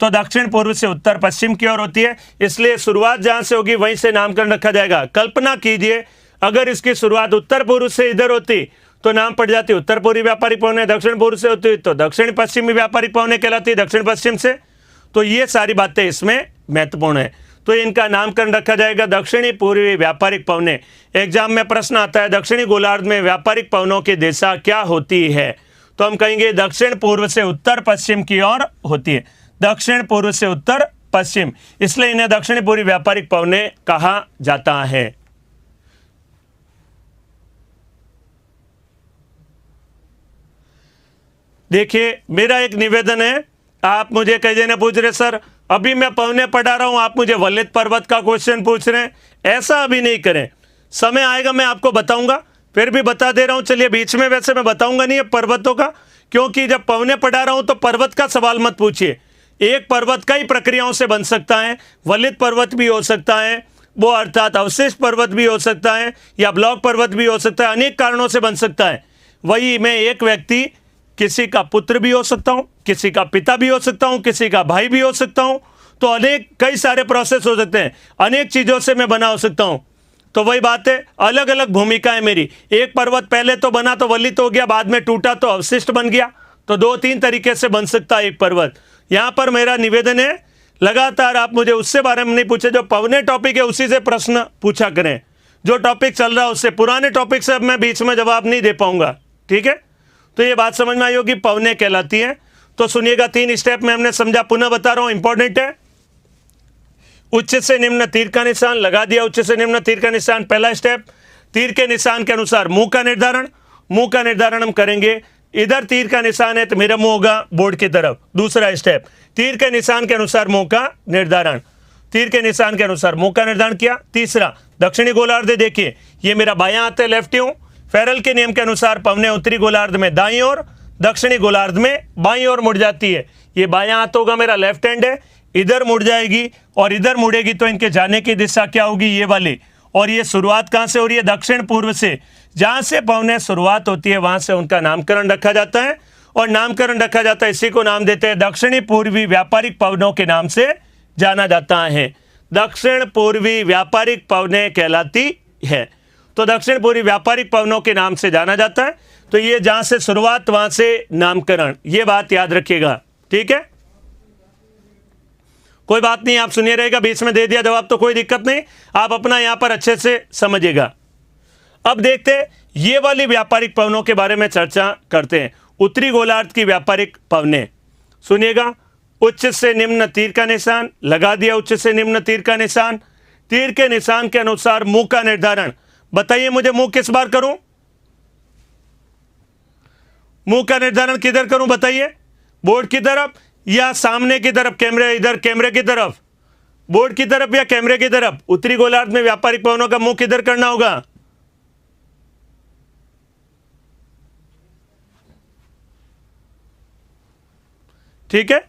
तो दक्षिण पूर्व से उत्तर पश्चिम की ओर होती है, इसलिए शुरुआत जहां से होगी वहीं से नामकरण रखा जाएगा। कल्पना कीजिए अगर इसकी शुरुआत उत्तर पूर्व से इधर होती तो नाम पड़ जाती उत्तर पूर्वी व्यापारिक पवने, दक्षिण पूर्व से होती तो दक्षिण पश्चिमी व्यापारिक पवने कहलाती है, दक्षिण पश्चिम से। तो ये सारी बातें इसमें महत्वपूर्ण है। तो इनका नामकरण रखा जाएगा दक्षिणी पूर्वी व्यापारिक पवने। एग्जाम में प्रश्न आता है दक्षिणी गोलार्ध में व्यापारिक पवनों की दिशा क्या होती है? तो हम कहेंगे दक्षिण पूर्व से उत्तर पश्चिम की ओर होती है, दक्षिण पूर्व से उत्तर पश्चिम, इसलिए इन्हें दक्षिणी पूर्वी व्यापारिक पवने कहा जाता है। देखिए मेरा एक निवेदन है, आप मुझे कई जने पूछ रहे सर अभी मैं पवने पढ़ा रहा हूं, आप मुझे वलित पर्वत का क्वेश्चन पूछ रहे हैं। ऐसा अभी नहीं करें, समय आएगा मैं आपको बताऊंगा, फिर भी बता दे रहा हूं। चलिए बीच में वैसे मैं बताऊंगा नहीं है पर्वतों का, क्योंकि जब पवने पढ़ा रहा हूं तो पर्वत का सवाल मत पूछिए। एक पर्वत कई प्रक्रियाओं से बन सकता है, वलित पर्वत भी हो सकता है, वो अर्थात अवशिष्ट पर्वत भी हो सकता है, या ब्लॉक पर्वत भी हो सकता है, अनेक कारणों से बन सकता है। वही मैं एक व्यक्ति, किसी का पुत्र भी हो सकता हूं, किसी का पिता भी हो सकता हूं, किसी का भाई भी हो सकता हूं। तो अनेक कई सारे प्रोसेस हो सकते हैं, अनेक चीजों से मैं बना हो सकता हूं। तो वही बात है, अलग अलग भूमिका है मेरी। एक पर्वत पहले तो बना तो वलित हो गया, बाद में टूटा तो अवशिष्ट बन गया। तो 2-3 तरीके से बन सकता है एक पर्वत। यहां पर मेरा निवेदन है लगातार आप मुझे उससे बारे में नहीं पूछे, जो पवने टॉपिक है उसी से प्रश्न पूछा करें। जो टॉपिक चल रहा है उससे, पुराने टॉपिक से अब मैं बीच में जवाब नहीं दे पाऊंगा। ठीक है, तो ये बात समझ में आई होगी, पवने कहलाती है। तो सुनिएगा, 3 स्टेप में हमने समझा, पुनः बता रहा हूं, इंपॉर्टेंट है। उच्च से निम्न तीर का निशान लगा दिया, उच्च से निम्न तीर का निशान पहला स्टेप। तीर के निशान के अनुसार मुंह का निर्धारण, मुंह का निर्धारण हम करेंगे। इधर तीर का निशान है तो मेरा मुंह होगा बोर्ड की तरफ। दूसरा स्टेप, तीर के निशान के अनुसार मुंह का निर्धारण, तीर के निशान के अनुसार मुंह का निर्धारण किया। तीसरा, दक्षिणी गोलार्ध, देखिए ये मेरा बायां हाथ है, लेफ्टी हूं। फेरल के नियम के अनुसार पवने उत्तरी गोलार्ध में दाईं ओर, दक्षिणी गोलार्ध में बाईं ओर मुड़ जाती है। ये बायां हाथ होगा, मेरा लेफ्ट हैंड है, इधर मुड़ जाएगी और इधर मुड़ेगी तो इनके जाने की दिशा क्या होगी? ये वाली। और ये शुरुआत कहां से हो रही है? दक्षिण पूर्व से। जहां से पवने शुरुआत होती है वहां से उनका नामकरण रखा जाता है, और नामकरण रखा जाता है, इसी को नाम देते हैं दक्षिणी पूर्वी व्यापारिक पवनों के नाम से जाना जाता है। दक्षिण पूर्वी व्यापारिक पवने कहलाती है। तो दक्षिण पूर्वी व्यापारिक पवनों के नाम से जाना जाता है। तो ये जहां से शुरुआत वहां से नामकरण, ये बात याद रखिएगा। ठीक है, कोई बात नहीं, आप सुनिए रहेगा, बीच में दे दिया जवाब तो कोई दिक्कत नहीं, आप अपना यहां पर अच्छे से समझिएगा। अब देखते हैं ये वाली व्यापारिक पवनों के बारे में चर्चा करते हैं। उत्तरी गोलार्ध की व्यापारिक पवने, सुनिएगा। उच्च से निम्न तीर का निशान लगा दिया, उच्च से निम्न तीर का निशान। तीर के निशान के अनुसार मुंह का निर्धारण, बताइए मुझे मुंह किस बार करूं? मुंह का निर्धारण किधर करूं बताइए, बोर्ड की तरफ या सामने की तरफ, कैमरे इधर कैमरे की तरफ, बोर्ड की तरफ या कैमरे की तरफ। उत्तरी गोलार्ध में व्यापारिक पवनों का मुंह किधर करना होगा? ठीक है,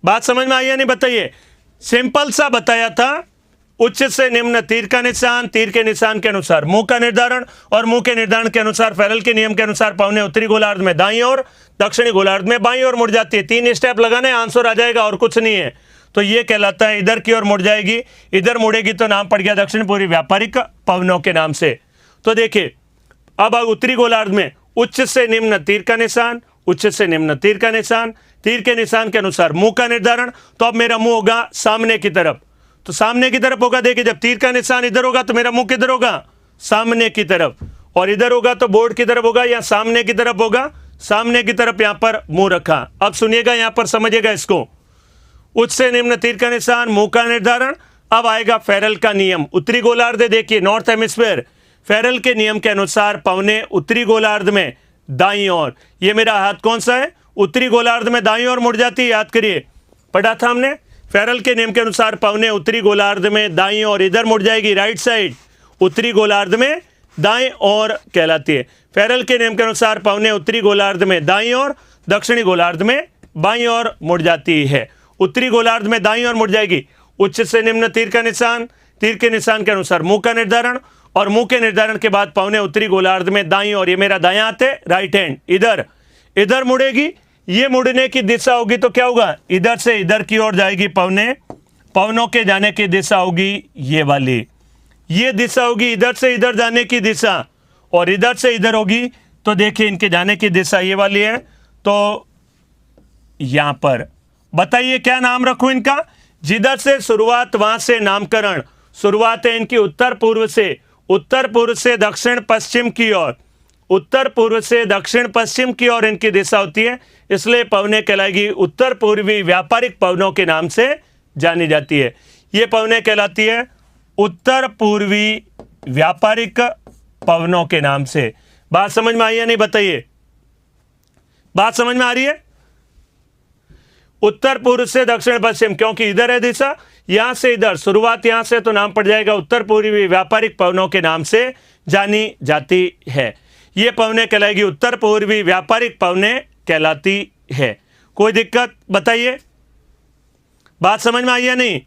बात समझ में आई या नहीं बताइए। सिंपल सा बताया था, उच्च से निम्न तीर का निशान, तीर के निशान के अनुसार मुंह का निर्धारण, और मुंह के निर्धारण के अनुसार फैरल के नियम के अनुसार पवने उत्तरी गोलार्ध में दाईं और दक्षिणी गोलार्ध में बाईं ओर मुड़ जाती है। 3 स्टेप लगाने, आंसर आ जाएगा और कुछ नहीं है। तो ये कहलाता है इधर की ओर मुड़ जाएगी, इधर मुड़ेगी तो नाम पड़ गया दक्षिण पूर्वी व्यापारिक पवनों के नाम से। तो देखिए अब उत्तरी गोलार्ध में उच्च से निम्न तीर का निशान, उच्च से निम्न तीर का निशान, तीर के निशान के अनुसार मुंह का निर्धारण। तो अब मेरा मुंह होगा सामने की तरफ, तो सामने की तरफ होगा। देखिए जब तीर का निशान इधर होगा तो मेरा मुंह किधर होगा? सामने की तरफ। और इधर होगा तो बोर्ड की तरफ होगा या सामने की तरफ होगा? सामने की तरफ यहां पर मुंह रखा। अब सुनिएगा, यहां पर समझिएगा इसको। उच्च से निम्न तीर का निशान, मुंह का निर्धारण। अब आएगा फेरल का नियम। उत्तरी गोलार्ध देखिए, नॉर्थ हेमिस्फीयर, फेरल के नियम के अनुसार पवने उत्तरी गोलार्ध में दाईं ओर। ये मेरा हाथ कौन सा है? उत्तरी गोलार्ध में दाईं ओर मुड़ जाती है। याद करिए, पढ़ा था हमने। फेरल के नियम के अनुसार पवने उत्तरी गोलार्ध में दाईं ओर, इधर मुड़ जाएगी राइट साइड, उत्तरी गोलार्ध में दाईं ओर कहलाती है। फेरल के नियम के अनुसार पवने उत्तरी गोलार्ध में दाईं ओर, दक्षिणी गोलार्ध में बाईं ओर मुड़ जाती है। उत्तरी गोलार्ध में दाईं ओर मुड़ जाएगी। उच्च से निम्न तीर का निशान, तीर के निशान के अनुसार मुंह का निर्धारण, और मुंह के निर्धारण के बाद पवने उत्तरी गोलार्ध में दाईं ओर। ये मेरा दायां हाथ है, राइट हैंड, इधर इधर मुड़ेगी। ये मुड़ने की दिशा होगी तो क्या होगा? इधर से इधर की ओर जाएगी पवने, पवनों के जाने की दिशा होगी ये वाली। ये दिशा होगी इधर से इधर जाने की दिशा, और इधर से इधर होगी तो देखिए इनके जाने की दिशा ये वाली है। तो यहां पर बताइए क्या नाम रखूं इनका? जिधर से शुरुआत वहां से नामकरण। शुरुआत है इनकी उत्तर पूर्व से, उत्तर पूर्व से दक्षिण पश्चिम की ओर, उत्तर पूर्व से दक्षिण पश्चिम की ओर इनकी दिशा होती है। इसलिए पवने कहलाएगी उत्तर पूर्वी व्यापारिक पवनों के नाम से जानी जाती है। ये पवने कहलाती है उत्तर पूर्वी व्यापारिक पवनों के नाम से। बात समझ में आई या नहीं बताइए? बात समझ में आ रही है? उत्तर पूर्व से दक्षिण पश्चिम, क्योंकि इधर है दिशा, यहां से इधर, शुरुआत यहां से, तो नाम पड़ जाएगा उत्तर पूर्वी व्यापारिक पवनों के नाम से जानी जाती है। ये पवने कहलाएगी उत्तर पूर्वी व्यापारिक पवने कहलाती है। कोई दिक्कत बताइए? बात समझ में आई या नहीं?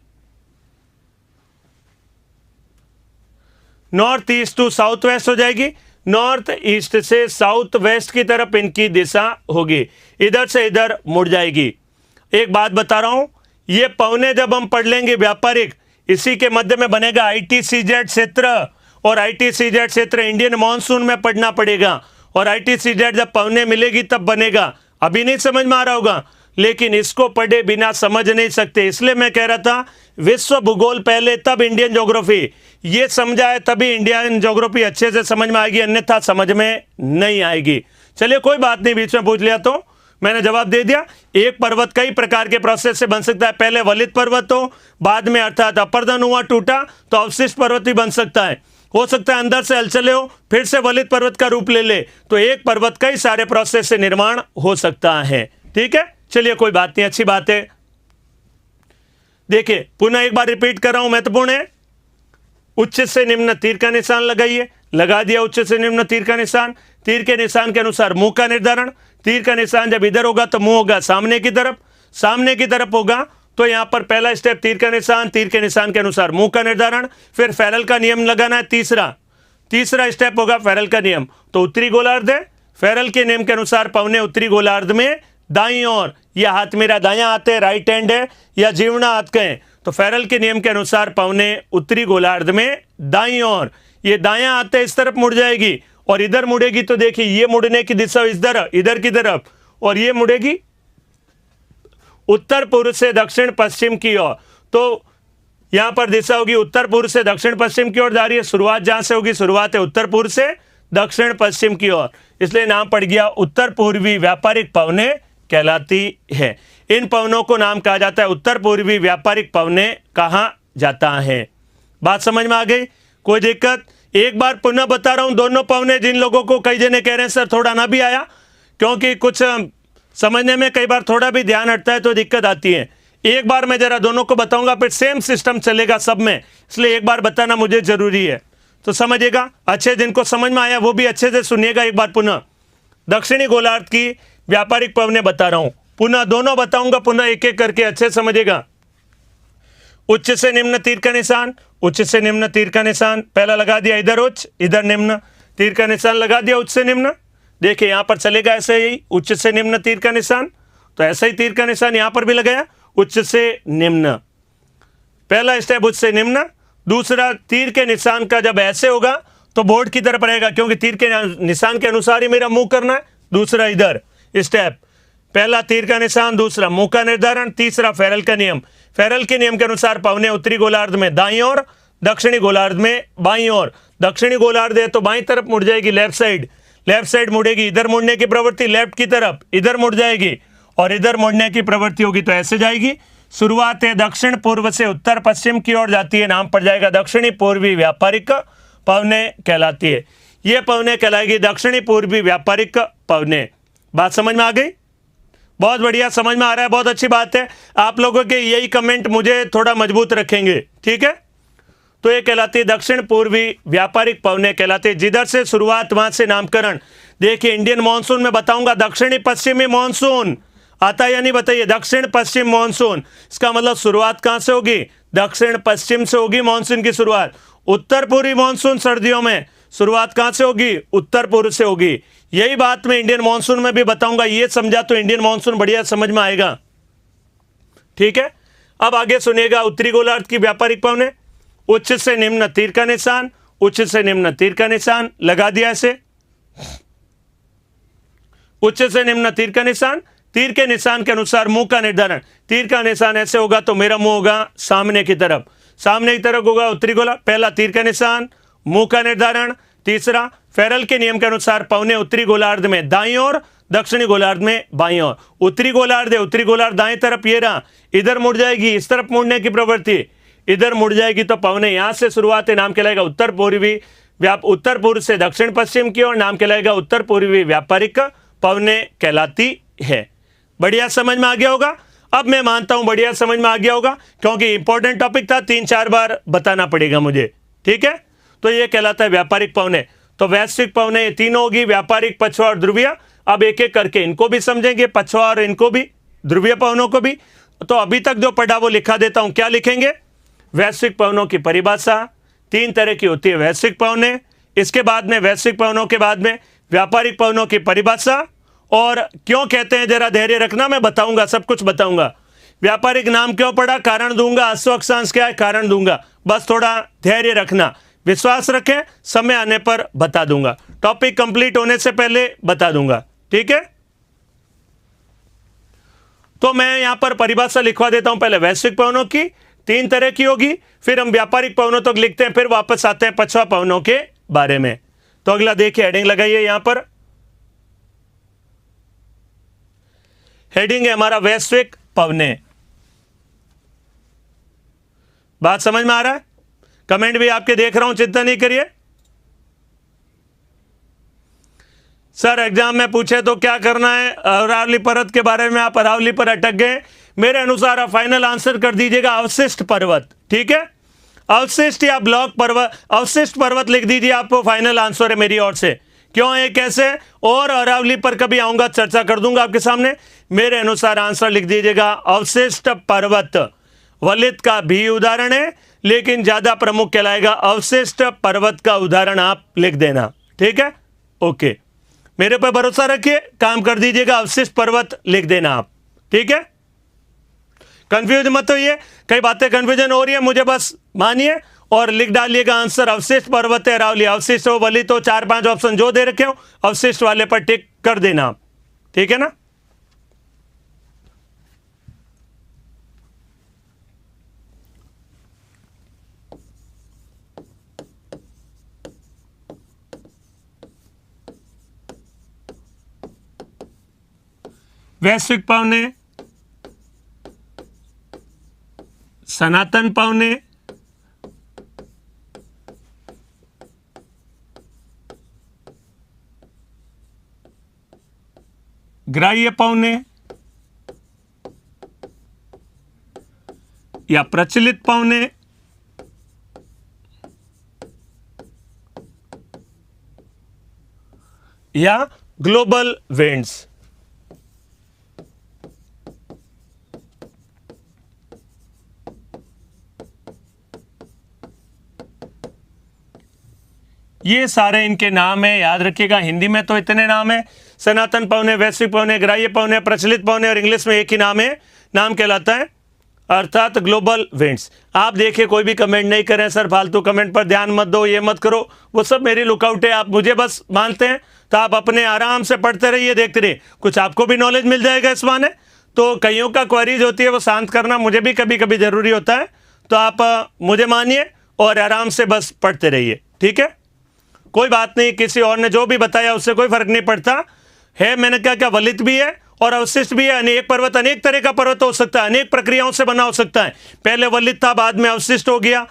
North east to south west हो जाएगी। नॉर्थ ईस्ट से साउथ वेस्ट की तरफ इनकी दिशा होगी, इधर से इधर मुड़ जाएगी। एक बात बता रहा हूं, ये पवने जब हम पढ़ लेंगे व्यापारिक, इसी के मध्य में बनेगा ITCZ क्षेत्र, और ITCZ क्षेत्र इंडियन मॉनसून में पढ़ना पड़ेगा। और ITCZ जब पवने मिलेगी तब बनेगा। अभी नहीं समझ में आ रहा होगा, लेकिन इसको पढ़े बिना समझ नहीं सकते। इसलिए मैं कह रहा था विश्व भूगोल पहले, तब इंडियन ज्योग्राफी। ये समझा है तभी इंडियन ज्योग्राफी अच्छे से समझ में आएगी, अन्यथा समझ में नहीं आएगी। चलिए कोई बात नहीं, बीच में पूछ लिया तो मैंने जवाब दे दिया। एक पर्वत कई प्रकार के प्रोसेस से बन सकता है। पहले वलित पर्वत हो, बाद में अर्थात अपर्दन हुआ, टूटा तो अवशिष्ट पर्वत भी बन सकता है। हो सकता है अंदर से हलचले हो, फिर से वलित पर्वत का रूप ले ले, तो एक पर्वत कई सारे प्रोसेस से निर्माण हो सकता है। ठीक है, चलिए कोई बात नहीं, अच्छी बात है। देखिए पुनः एक बार रिपीट कर रहा हूं, महत्वपूर्ण है। उच्च से निम्न तीर का निशान लगाइए, लगा दिया उच्च से निम्न तीर का निशान। तीर के निशान के अनुसार मुंह का निर्धारण। तीर का निशान जब इधर होगा तो मुंह होगा सामने की तरफ, सामने की तरफ होगा तो यहां पर पहला स्टेप तीर का निशान, तीर के निशान के अनुसार मुंह का निर्धारण, फिर फेरल का नियम लगाना है। तीसरा स्टेप होगा फेरल का नियम। तो उत्तरी गोलार्ध है, फेरल के नियम के अनुसार पवने उत्तरी गोलार्ध में दाईं ओर। यह हाथ मेरा दायां हाथ है, राइट हैंड है, या जीवना हाथ कहें तो फेरल के नियम के अनुसार पवने उत्तरी गोलार्ध में दाईं ओर। ये दायां हाथ है, इस तरफ मुड़ जाएगी, और इधर मुड़ेगी तो देखिए ये मुड़ने की दिशा इधर की तरफ, और ये मुड़ेगी उत्तर पूर्व से दक्षिण पश्चिम की ओर। तो यहां पर दिशा होगी उत्तर पूर्व से दक्षिण पश्चिम की ओर जा रही है। शुरुआत जहां से होगी, शुरुआत है उत्तर पूर्व से दक्षिण पश्चिम की ओर, इसलिए नाम पड़ गया उत्तर पूर्वी व्यापारिक पवने कहलाती है। इन पवनों को नाम कहा जाता है उत्तर पूर्वी व्यापारिक पवने कहा जाता है। बात समझ में आ गई? कोई दिक्कत? एक बार पुनः बता रहा हूं, दोनों पवने जिन लोगों को कई जने कह रहे हैं सर थोड़ा ना भी आया, क्योंकि कुछ समझने में कई बार थोड़ा भी ध्यान हटता है तो दिक्कत आती है। एक बार मैं जरा दोनों को बताऊंगा, फिर सेम सिस्टम चलेगा सब में, इसलिए एक बार बताना मुझे जरूरी है, तो समझिएगा। अच्छे, जिनको समझ में आया वो भी अच्छे से सुनिएगा एक बार पुनः। दक्षिणी गोलार्ध की व्यापारिक पवने बता रहा हूं, पुनः दोनों बताऊंगा, पुनः एक एक करके अच्छे समझिएगा। उच्च से निम्न तीर का निशान, उच्च से निम्न तीर का निशान, पहला लगा दिया इधर उच्च इधर निम्न, तीर का निशान लगा दिया उच्च से निम्न। देखिए यहां पर चलेगा ऐसे ही, उच्च से निम्न तीर का निशान, तो ऐसा ही तीर का निशान यहां पर भी लगाया, उच्च से निम्न, पहला स्टेप उच्च से निम्न। दूसरा, तीर के निशान का जब ऐसे होगा तो बोर्ड की तरफ रहेगा, क्योंकि तीर के निशान के अनुसार ही मेरा मुंह करना है। दूसरा इधर स्टेप, पहला तीर का निशान, दूसरा मुंह का निर्धारण, तीसरा फेरल का नियम। फेरल के नियम के अनुसार पवने उत्तरी गोलार्ध में दाईं ओर, दक्षिणी गोलार्ध में बाईं ओर। दक्षिणी गोलार्ध है तो बाईं तरफ मुड़ जाएगी, लेफ्ट साइड मुड़ेगी, इधर मुड़ने की प्रवृत्ति लेफ्ट की तरफ, इधर मुड़ जाएगी, और इधर मुड़ने की प्रवृत्ति होगी तो ऐसे जाएगी। शुरुआत है दक्षिण पूर्व से उत्तर पश्चिम की ओर जाती है, नाम पड़ जाएगा दक्षिणी पूर्वी व्यापारिक पवने कहलाती है। ये पवने कहलाएगी दक्षिणी पूर्वी व्यापारिक पवने। बात समझ में आ गई? बहुत बढ़िया, समझ में आ रहा है, बहुत अच्छी बात है। आप लोगों के यही कमेंट मुझे थोड़ा मजबूत रखेंगे, ठीक है। तो ये कहलाती है दक्षिण पूर्वी व्यापारिक पवने कहलाते हैं, जिधर से शुरुआत वहां से नामकरण। देखिए इंडियन मॉनसून में बताऊंगा, दक्षिणी पश्चिमी मॉनसून आता है या नहीं बताइए, दक्षिण पश्चिम मॉनसून, इसका मतलब शुरुआत कहां से होगी, दक्षिण पश्चिम से होगी मॉनसून की शुरुआत। उत्तर पूर्वी मॉनसून सर्दियों में शुरुआत कहां से होगी, उत्तर पूर्व से होगी। यही बात मैं इंडियन मॉनसून में भी बताऊंगा, ये समझा तो इंडियन मॉनसून बढ़िया समझ में आएगा, ठीक है। अब आगे सुनिएगा, उत्तरी गोलार्ध की व्यापारिक पवने, उच्च से निम्न तीर का निशान, उच्च से निम्न तीर का निशान लगा दिया ऐसे, उच्च से निम्न तीर का निशान, तीर के निशान के अनुसार मुंह का निर्धारण। तीर का निशान ऐसे होगा तो मेरा मुंह होगा सामने की तरफ, सामने की तरफ होगा उत्तरी गोलार्ध। पहला तीर का निशान, मुंह का निर्धारण। तीसरा, फेरल के नियम के अनुसार पवने उत्तरी गोलार्ध में दाईं ओर, दक्षिणी गोलार्ध में बाईं ओर। उत्तरी गोलार्ध है, उत्तरी गोलार्ध दाएं तरफ ये रहा, इधर मुड़ जाएगी, इस तरफ मुड़ने की प्रवृत्ति, इधर मुड़ जाएगी तो पवने यहां से शुरुआत है, नाम कहलाएगा उत्तर पूर्वी उत्तर पूर्व से दक्षिण पश्चिम की ओर, नाम कहलाएगा उत्तर पूर्वी व्यापारिक पवने कहलाती है। बढ़िया समझ में आ गया होगा? अब मैं मानता हूं बढ़िया समझ में आ गया होगा, क्योंकि इंपॉर्टेंट टॉपिक था, 3-4 बार बताना पड़ेगा मुझे, ठीक है। तो ये कहलाता है व्यापारिक पवने। तो वैश्विक पवने ये तीनों होगी, व्यापारिक, पछुआ और ध्रुवीय। अब एक एक करके इनको भी समझेंगे, पछुआ और इनको भी, ध्रुवीय पवनों को भी। तो अभी तक जो पढ़ा वो लिखा देता हूं, क्या लिखेंगे? वैश्विक पवनों की परिभाषा, 3 तरह की होती है वैश्विक पवने, इसके बाद में वैश्विक पवनों के बाद में व्यापारिक पवनों की परिभाषा, और क्यों कहते हैं जरा धैर्य रखना, मैं बताऊंगा, सब कुछ बताऊंगा। व्यापारिक नाम क्यों पड़ा, कारण दूंगा, अश्व अक्षांश क्या है, कारण दूंगा, बस थोड़ा धैर्य रखना, विश्वास रखें, समय आने पर बता दूंगा, टॉपिक कंप्लीट होने से पहले बता दूंगा, ठीक है। तो मैं यहां पर परिभाषा लिखवा देता हूं, पहले वैश्विक पवनों की 3 तरह की होगी, फिर हम व्यापारिक पवनों तक लिखते हैं, फिर वापस आते हैं पछुआ पवनों के बारे में। तो अगला देखिए, हेडिंग लगाइए यहां पर, हेडिंग है हमारा वैश्विक पवने। बात समझ में आ रहा है? कमेंट भी आपके देख रहा हूं, चिंता नहीं करिए। सर एग्जाम में पूछे तो क्या करना है, अरावली पर्वत के बारे में, आप अरावली पर अटक गए, मेरे अनुसार आप फाइनल आंसर कर दीजिएगा अवशिष्ट पर्वत, ठीक है। अवशिष्ट या ब्लॉक पर्वत, अवशिष्ट पर्वत लिख दीजिए, आपको फाइनल आंसर है मेरी ओर से। क्यों है, कैसे, और अरावली पर कभी आऊंगा, चर्चा कर दूंगा आपके सामने। मेरे अनुसार आंसर लिख दीजिएगा अवशिष्ट पर्वत। वलित का भी उदाहरण है, लेकिन ज्यादा प्रमुख कहलाएगा अवशिष्ट पर्वत का उदाहरण आप लिख देना, ठीक है। ओके, मेरे पर भरोसा रखिए, काम कर दीजिएगा, अवशिष्ट पर्वत लिख देना आप, ठीक है। कंफ्यूज मत होइए, कई बातें कंफ्यूजन हो रही है, मुझे बस मानिए और लिख डालिएगा आंसर। अवशिष्ट पर्वत है अरावली, अवशिष्ट हो, वलित हो, 4-5 ऑप्शन जो दे रखे हो, अवशिष्ट वाले पर टिक कर देना आप, ठीक है ना। वैश्विक पवने, सनातन पवने, ग्राह्य पौने या प्रचलित पौने या ग्लोबल विंड्स। ये सारे इनके नाम है, याद रखिएगा। हिंदी में तो इतने नाम है, सनातन पौने, वैश्विक पौने, ग्राह्य पौने, प्रचलित पौने, और इंग्लिश में एक ही नाम है, नाम कहलाता है अर्थात ग्लोबल विंड्स। आप देखिए कोई भी कमेंट नहीं करें सर, फालतू कमेंट पर ध्यान मत दो, ये मत करो, वो सब मेरी लुकआउट है। आप मुझे बस मानते हैं तो आप अपने आराम से पढ़ते रहिए, देखते रहिए, कुछ आपको भी नॉलेज मिल जाएगा इस बहाने। तो कईयों का क्वेरीज होती है वो शांत करना मुझे भी कभी कभी जरूरी होता है, तो आप मुझे मानिए और आराम से बस पढ़ते रहिए, ठीक है। कोई बात नहीं, किसी और ने जो भी बताया उससे कोई फर्क नहीं पड़ता है। मैंने क्या क्या वलित भी है और अवशिष्ट भी है। अनेक पर्वत अनेक तरह का पर्वत हो सकता है, अनेक प्रक्रियाओं से बना हो सकता है। पहले वलित था, बाद में अवशिष्ट हो गया,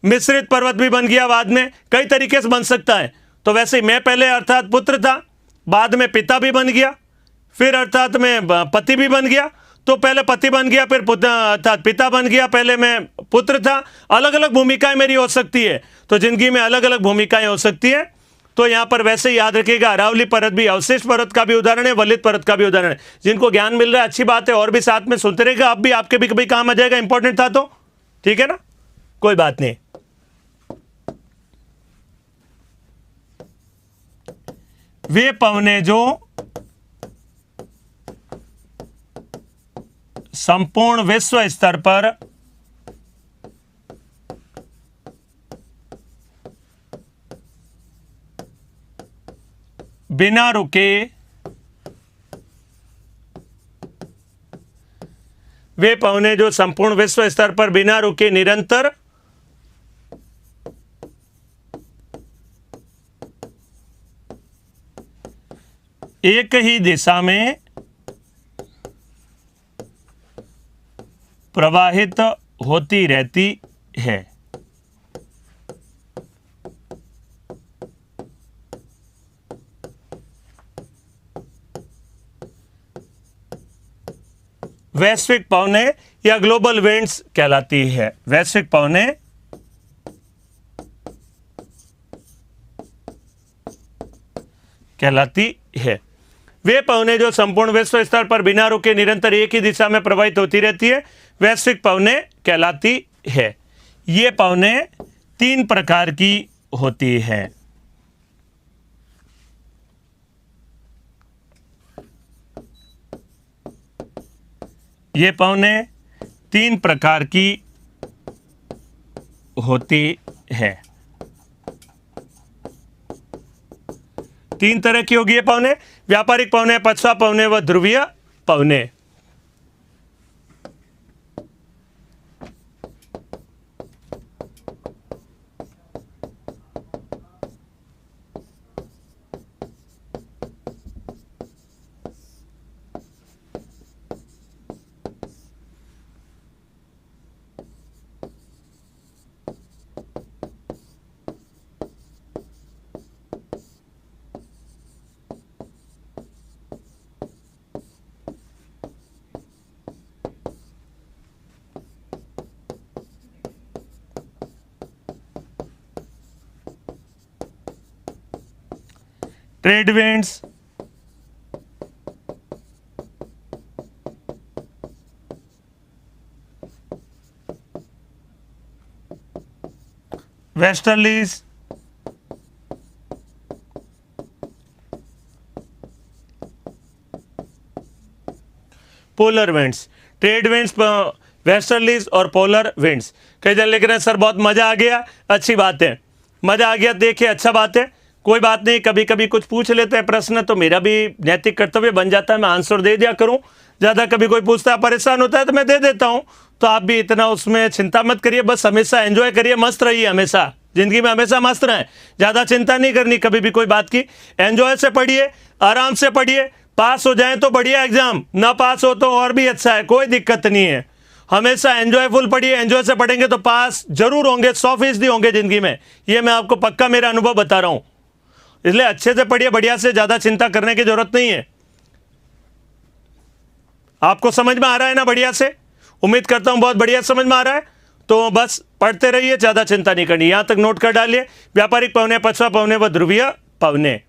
मिश्रित पर्वत भी बन गया बाद में, कई तरीके से बन सकता है। तो वैसे मैं पहले अर्थात पुत्र था, बाद में पिता भी बन गया, फिर अर्थात मैं पति भी बन गया। तो पहले पति बन गया, फिर अर्थात पिता बन गया, पहले मैं पुत्र था। अलग अलग भूमिकाएं मेरी हो सकती है, तो जिंदगी में अलग अलग भूमिकाएं हो सकती है। तो यहाँ पर वैसे याद रखिएगा, अरावली पर्वत भी अवशिष्ट पर्वत का भी उदाहरण है, वलित पर्वत का भी उदाहरण है। जिनको ज्ञान मिल रहा है अच्छी बात है, और भी साथ में सुनते रहेगा, आप भी, आपके भी कभी काम आ जाएगा, इंपॉर्टेंट था तो, ठीक है ना, कोई बात नहीं। वे पवने जो संपूर्ण विश्व स्तर पर बिना रुके, वे पवने जो संपूर्ण विश्व स्तर पर बिना रुके निरंतर एक ही दिशा में प्रवाहित होती रहती है। वैश्विक पवने या ग्लोबल विंड्स कहलाती है। वैश्विक पवने कहलाती है। वे पवने जो संपूर्ण विश्व स्तर पर बिना रुके निरंतर एक ही दिशा में प्रवाहित होती रहती है, वैश्विक पवने कहलाती है। ये पवने 3 प्रकार की होती है। ये पवने 3 प्रकार की होती है। 3 तरह की होगी ये पवने, व्यापारिक पवने, पछवा पवने व ध्रुवीय पवने। Trade winds, westerlies, polar winds. Trade winds, westerlies और पोलर विंड्स। कई जन लिख रहे हैं सर बहुत मजा आ गया, अच्छी बात है, मजा आ गया, देखिए अच्छा बात है, कोई बात नहीं। कभी कभी कुछ पूछ लेते हैं प्रश्न, तो मेरा भी नैतिक कर्तव्य बन जाता है मैं आंसर दे दिया करूं। ज़्यादा कभी कोई पूछता है, परेशान होता है, तो मैं दे देता हूं। तो आप भी इतना उसमें चिंता मत करिए, बस हमेशा एंजॉय करिए, मस्त रहिए, हमेशा जिंदगी में हमेशा मस्त रहें। ज़्यादा चिंता नहीं करनी कभी भी कोई बात की, एंजॉय से पढ़िए, आराम से पढ़िए। पास हो जाए तो बढ़िया एग्जाम, ना पास हो तो और भी अच्छा है, कोई दिक्कत नहीं है। हमेशा एंजॉयफुल पढ़िए, एंजॉय से पढ़ेंगे तो पास जरूर होंगे, 100% होंगे जिंदगी में, ये मैं आपको पक्का मेरा अनुभव बता रहा हूँ। इसलिए अच्छे से पढ़िए, बढ़िया से, ज़्यादा चिंता करने की जरूरत नहीं है। आपको समझ में आ रहा है ना बढ़िया से? उम्मीद करता हूं बहुत बढ़िया समझ में आ रहा है। तो बस पढ़ते रहिए, ज़्यादा चिंता नहीं करनी। यहां तक नोट कर डालिए। व्यापारिक पवने, पछवा पवने व ध्रुवीय पवने,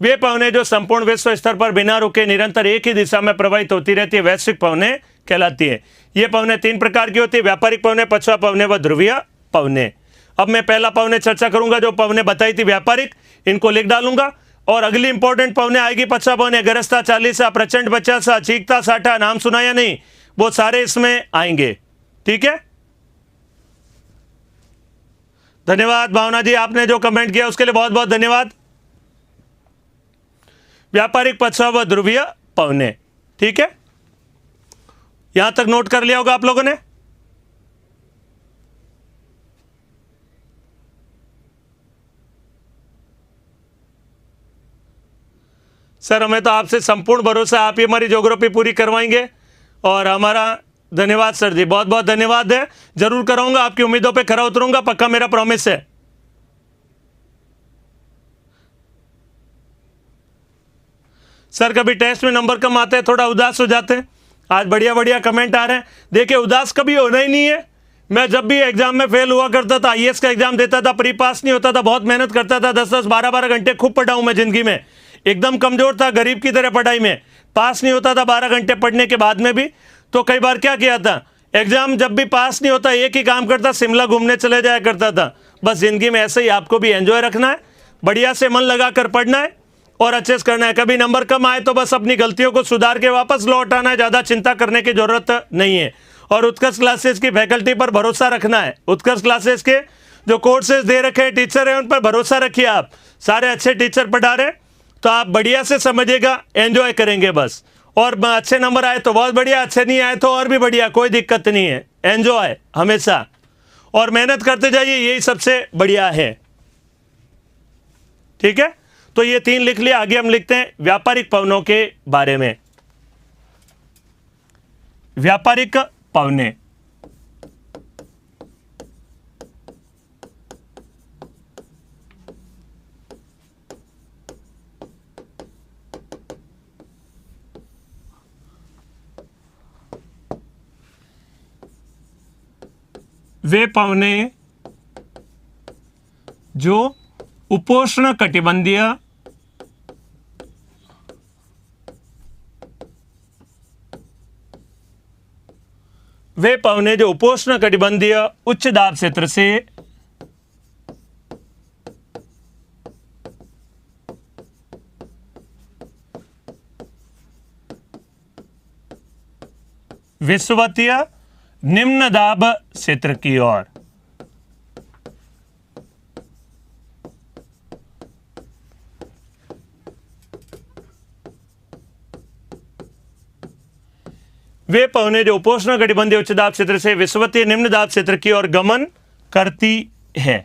वे पवने जो संपूर्ण विश्व स्तर पर बिना रुके निरंतर एक ही दिशा में प्रवाहित होती रहती है, वैश्विक पवने कहलाती है। ये पवने 3 प्रकार की होती है, व्यापारिक पवने, पछवा पवने व ध्रुवीय पवने। अब मैं पहला पवने चर्चा करूंगा, जो पवने बताई थी व्यापारिक, इनको लिख डालूंगा। और अगली इंपॉर्टेंट पवने आएगी पछवा पवने, गरजता, चालीसा, प्रचंड बच्चा, चीखता, साठा, नाम सुना या नहीं, वो सारे इसमें आएंगे। ठीक है, धन्यवाद भावना जी, आपने जो कमेंट किया उसके लिए बहुत बहुत धन्यवाद। व्यापारिक, पछवा व ध्रुवीय पवने, ठीक है, यहां तक नोट कर लिया होगा आप लोगों ने। सर हमें तो आपसे संपूर्ण भरोसा, आप ही हमारी ज्योग्राफी पूरी करवाएंगे, और हमारा धन्यवाद सर जी, बहुत बहुत धन्यवाद है। जरूर कराऊंगा, आपकी उम्मीदों पे खरा उतरूंगा, पक्का, मेरा प्रॉमिस है। सर कभी टेस्ट में नंबर कम आते हैं, थोड़ा उदास हो जाते हैं। आज बढ़िया बढ़िया कमेंट आ रहे हैं। देखिए उदास कभी होना ही नहीं है। मैं जब भी एग्जाम में फेल हुआ करता था, आईएएस का एग्जाम देता था, प्री पास नहीं होता था, बहुत मेहनत करता था, 10-10, 12-12 घंटे खूब पढ़ा हूं मैं जिंदगी में। एकदम कमजोर था, गरीब की तरह पढ़ाई में, पास नहीं होता था 12 घंटे पढ़ने के बाद में भी। तो कई बार क्या किया था, एग्जाम जब भी पास नहीं होता, एक ही काम करता, शिमला घूमने चले जाया करता था। बस जिंदगी में ऐसे ही आपको भी एंजॉय रखना है, बढ़िया से मन लगाकर पढ़ना है और अच्छे से करना है। कभी नंबर कम आए तो बस अपनी गलतियों को सुधार के वापस लौट आना है, ज़्यादा चिंता करने की जरूरत नहीं है। और उत्कर्ष क्लासेस की फैकल्टी पर भरोसा रखना है। उत्कर्ष क्लासेस के जो कोर्सेज दे रखे हैं, टीचर हैं, उन पर भरोसा रखिए। आप सारे अच्छे टीचर पढ़ा रहे, तो आप बढ़िया से समझिएगा, एंजॉय करेंगे बस। और अच्छे नंबर आए तो बहुत बढ़िया, अच्छे नहीं आए तो और भी बढ़िया, कोई दिक्कत नहीं है। एंजॉय हमेशा, और मेहनत करते जाइए, यही सबसे बढ़िया है। ठीक है, तो ये 3 लिख लिया। आगे हम लिखते हैं व्यापारिक पवनों के बारे में। व्यापारिक पवने, वे पवने जो उपोष्ण कटिबंधीय वे पवने जो उपोष्ण कटिबंधीय उच्च दाब क्षेत्र से विषुवतीय निम्न दाब क्षेत्र की ओर, वे पवने जो उपोष्ण कटिबंधीय उच्च दाब क्षेत्र से विषुवतीय निम्न दाब क्षेत्र की ओर गमन करती है।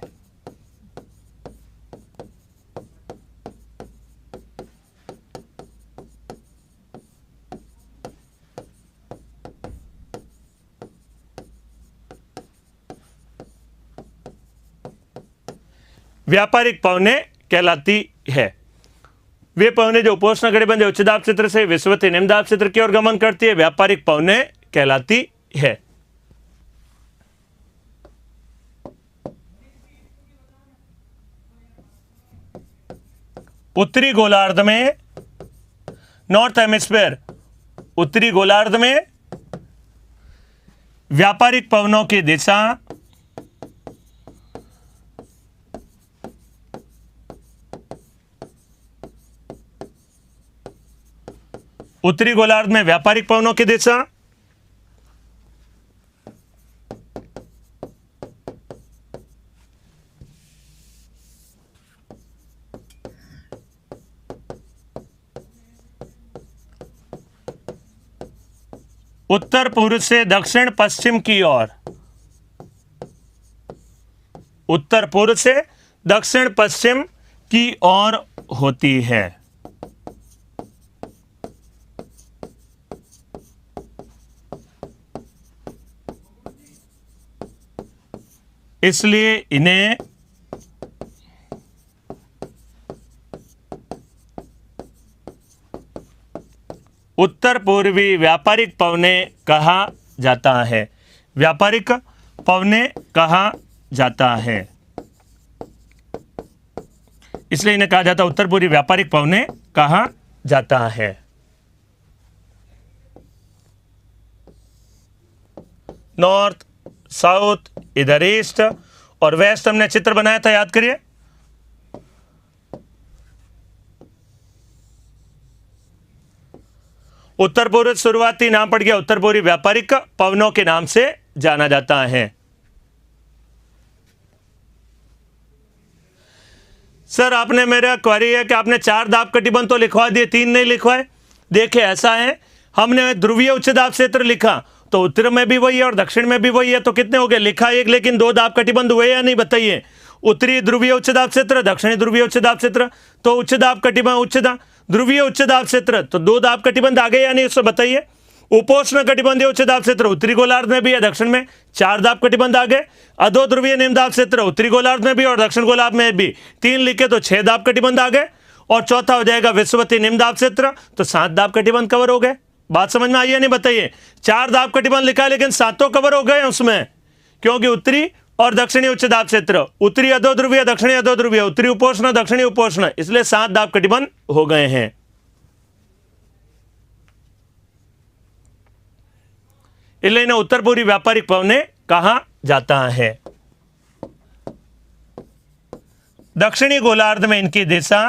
व्यापारिक पवने कहलाती है। वे पवने जो उपोष्ण कटिबंधीय उच्च दाब क्षेत्र से विषुवतीय निम्न दाब क्षेत्र की ओर गमन करती है, व्यापारिक पवने कहलाती है। उत्तरी गोलार्ध में, नॉर्थ हेमिस्फीयर, उत्तरी गोलार्ध में व्यापारिक पवनों की दिशा उत्तरी गोलार्ध में व्यापारिक पवनों की दिशा उत्तर पूर्व से दक्षिण पश्चिम की ओर, उत्तर पूर्व से दक्षिण पश्चिम की ओर होती है। इसलिए इन्हें उत्तर पूर्वी व्यापारिक पवने कहा जाता है। व्यापारिक पवने कहा जाता है, इसलिए इन्हें कहा जाता है उत्तर पूर्वी व्यापारिक पवने कहा जाता है। नॉर्थ, साउथ, इधर ईस्ट और वेस्ट हमने चित्र बनाया था, याद करिए। उत्तर पूर्व शुरुआती नाम पड़ गया उत्तर पूर्वी व्यापारिक पवनों के नाम से जाना जाता है। सर आपने, मेरा क्वेरी है कि आपने 4 दाब कटिबंध तो लिखवा दिए, 3 नहीं लिखवाए। देखिए ऐसा है, हमने ध्रुवीय उच्च दाब क्षेत्र लिखा तो उत्तर में भी वही है और दक्षिण में भी वही है, तो कितने हो गए? लिखा एक, लेकिन 2 दाब कटिबंध हुए या नहीं बताइए? उत्तरी ध्रुवीय उच्च दाब क्षेत्र, दक्षिणी ध्रुवीय उच्च दाब क्षेत्र, तो उच्च दाब कटिबंध, उच्च दाब ध्रुवीय उच्च दाब क्षेत्र, तो 2 दाब कटिबंध आ गए या नहीं, उसको बताइए। उपोष्ण कटिबंधीय उच्च दाब क्षेत्र उत्तरी गोलार्ध में भी है, दक्षिण में 4 दाब कटिबंध आ गए। अधो ध्रुवीय निम्न दाब क्षेत्र उत्तरी गोलार्ध में भी और दक्षिण गोलार्ध में भी 3 लिखे तो 6 दाब कटिबंध आ गए। और चौथा हो जाएगा विषुवतीय निम्न दाब क्षेत्र, तो 7 दाब कटिबंध कवर हो गए। बात समझ में आई है नहीं बताइए? 4 दाब कटिबंध लिखा है लेकिन 7 तो कवर हो गए उसमें, क्योंकि उत्तरी और दक्षिणी उच्च दाब क्षेत्र, उत्तरी अधो ध्रुवीय, दक्षिणी अधो ध्रुवीय, उत्तरी उपोष्ण, दक्षिणी उपोष्ण, इसलिए 7 दाब कटिबंध हो गए हैं। इसलिए इन्हें उत्तर पूर्वी व्यापारिक पवने कहा जाता है। दक्षिणी गोलार्ध में इनकी दिशा,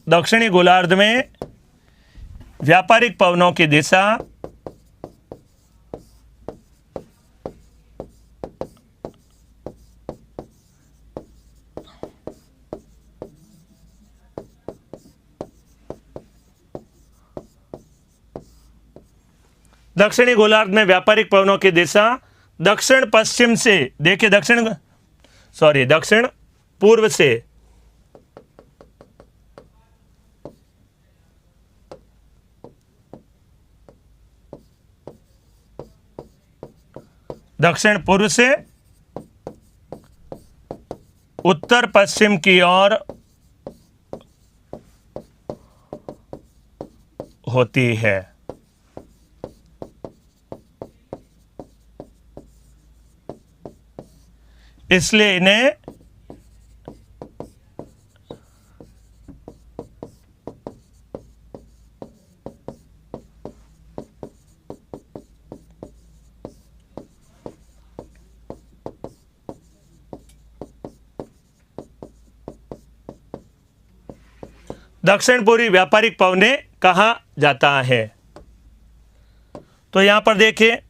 दक्षिणी गोलार्ध में व्यापारिक पवनों की दिशा दक्षिणी गोलार्ध में व्यापारिक पवनों की दिशा दक्षिण पश्चिम से, देखिए दक्षिण पूर्व से, दक्षिण पूर्व से उत्तर पश्चिम की ओर होती है। इसलिए इन्हें दक्षिण पूर्वी व्यापारिक पवने कहा जाता है। तो यहां पर देखिए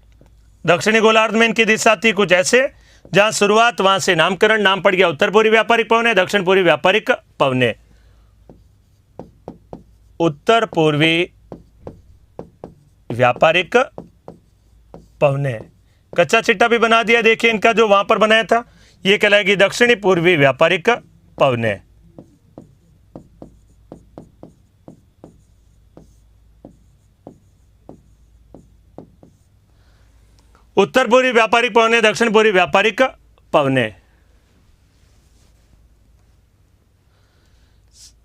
दक्षिणी गोलार्ध में इनकी दिशा थी कुछ ऐसे, जहां शुरुआत वहां से नामकरण, नाम पड़ गया उत्तर पूर्वी व्यापारिक पवने, दक्षिण पूर्वी व्यापारिक पवने। उत्तर पूर्वी व्यापारिक पवने, कच्चा चिट्टा भी बना दिया, देखिए इनका जो वहां पर बनाया था, ये कहलाएगी दक्षिणी पूर्वी व्यापारिक पवने। उत्तर पूर्वी व्यापारिक पवने, दक्षिण पूर्वी व्यापारिक पवने।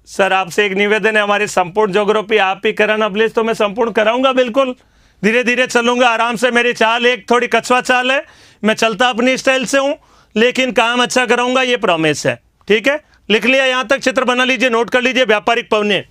सर आपसे एक निवेदन है, हमारी संपूर्ण ज्योग्राफी आप ही कराना प्लीज। तो मैं संपूर्ण कराऊंगा, बिल्कुल धीरे धीरे चलूंगा आराम से। मेरी चाल एक थोड़ी कछुआ चाल है, मैं चलता अपनी स्टाइल से हूं, लेकिन काम अच्छा कराऊंगा, ये प्रॉमिस है। ठीक है, लिख लिया, यहां तक चित्र बना लीजिए, नोट कर लीजिए व्यापारिक पवने।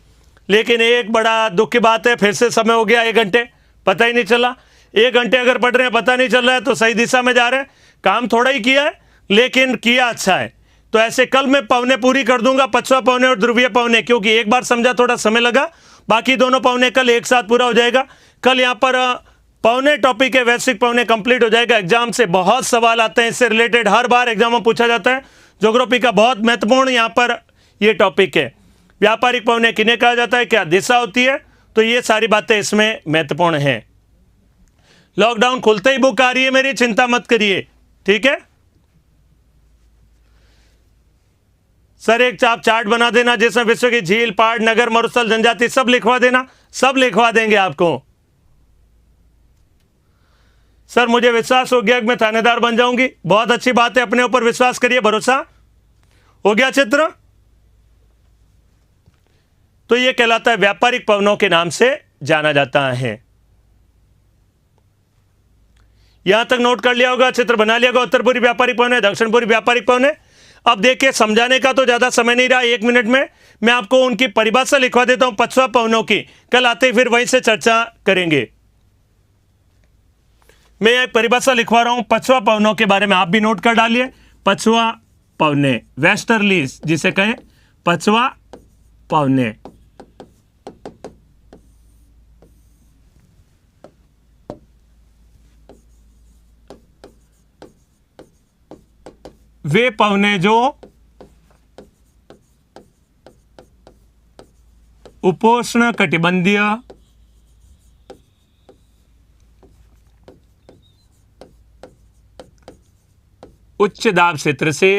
लेकिन एक बड़ा दुख की बात है, फिर से समय हो गया 1 घंटे, पता ही नहीं चला। 1 घंटे अगर पढ़ रहे हैं पता नहीं चल रहा है तो सही दिशा में जा रहे हैं। काम थोड़ा ही किया है लेकिन किया अच्छा है। तो ऐसे कल मैं पवने पूरी कर दूंगा, पछुआ पवने और ध्रुवीय पवने, क्योंकि एक बार समझा थोड़ा समय लगा, बाकी दोनों पवने कल एक साथ पूरा हो जाएगा। कल यहाँ पर पवने टॉपिक है, वैश्विक पवने कंप्लीट हो जाएगा। एग्जाम से बहुत सवाल आते हैं इससे रिलेटेड, हर बार एग्जाम में पूछा जाता है। ज्योग्राफी का बहुत महत्वपूर्ण यहाँ पर ये टॉपिक है। व्यापारिक पवने किन्हें कहा जाता है, क्या दिशा होती है, तो ये सारी बातें इसमें महत्वपूर्ण हैं। लॉकडाउन खुलते ही बुक आ रही है मेरी, चिंता मत करिए। ठीक है सर, एक आप चार्ट बना देना जिसमें विश्व की झील, पहाड़, नगर, मरुस्थल, जनजाति सब लिखवा देना, सब लिखवा देंगे आपको। सर मुझे विश्वास हो गया कि मैं थानेदार बन जाऊंगी, बहुत अच्छी बात है, अपने ऊपर विश्वास करिए, भरोसा हो गया चित्र। तो ये कहलाता है व्यापारिक पवनों के नाम से जाना जाता है। यहां तक नोट कर लिया होगा, चित्र बना लिया होगा। उत्तर पूर्वी व्यापारिक पवन है, दक्षिण पूर्वी व्यापारिक पवन है। अब देखिए, समझाने का तो ज्यादा समय नहीं रहा, 1 मिनट में मैं आपको उनकी परिभाषा लिखवा देता हूं पछुआ पवनों की। कल आते ही फिर वहीं से चर्चा करेंगे। मैं एक परिभाषा लिखवा रहा हूं पछुआ पवनों के बारे में, आप भी नोट कर डालिए। पछुआ पवने, वेस्टर्लीज जिसे कहें पछुआ पवने, वे पवने जो उपोष्ण कटिबंधीय उच्च दाब क्षेत्र से,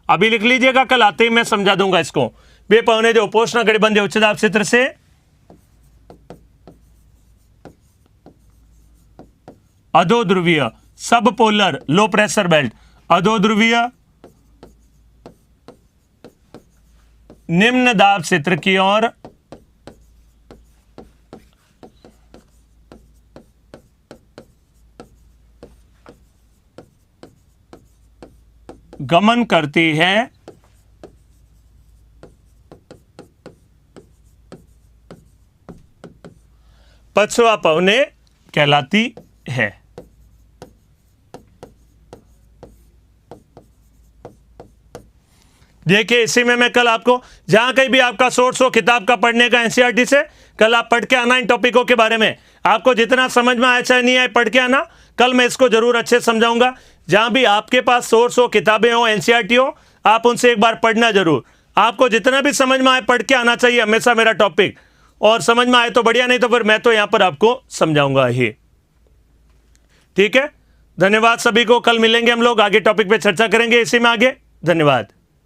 अभी लिख लीजिएगा, कल आते ही मैं समझा दूंगा इसको। वे पवने जो उपोष्ण कटिबंधीय उच्च दाब क्षेत्र से अधोध्रुवीय सब पोलर लो प्रेशर बेल्ट, अधोध्रुवीय निम्न दाब क्षेत्र की ओर गमन करती है, पछुआ पवने कहलाती है। देखिए, इसी में मैं कल आपको जहां कहीं भी आपका सोर्स हो किताब का पढ़ने का एनसीईआरटी से, कल आप पढ़ के आना इन टॉपिकों के बारे में। आपको जितना समझ में आया चाहे नहीं आए, पढ़ के आना। कल मैं इसको जरूर अच्छे से समझाऊंगा। जहां भी आपके पास सोर्स हो, किताबें हो, एनसीईआरटी हो, आप उनसे एक बार पढ़ना जरूर। आपको जितना भी समझ में आए पढ़ के आना चाहिए हमेशा मेरा टॉपिक, और समझ में आए तो बढ़िया, नहीं तो फिर मैं तो यहां पर आपको समझाऊंगा ही। ठीक है, धन्यवाद सभी को। कल मिलेंगे हम लोग, आगे टॉपिक पे चर्चा करेंगे इसी में आगे। धन्यवाद।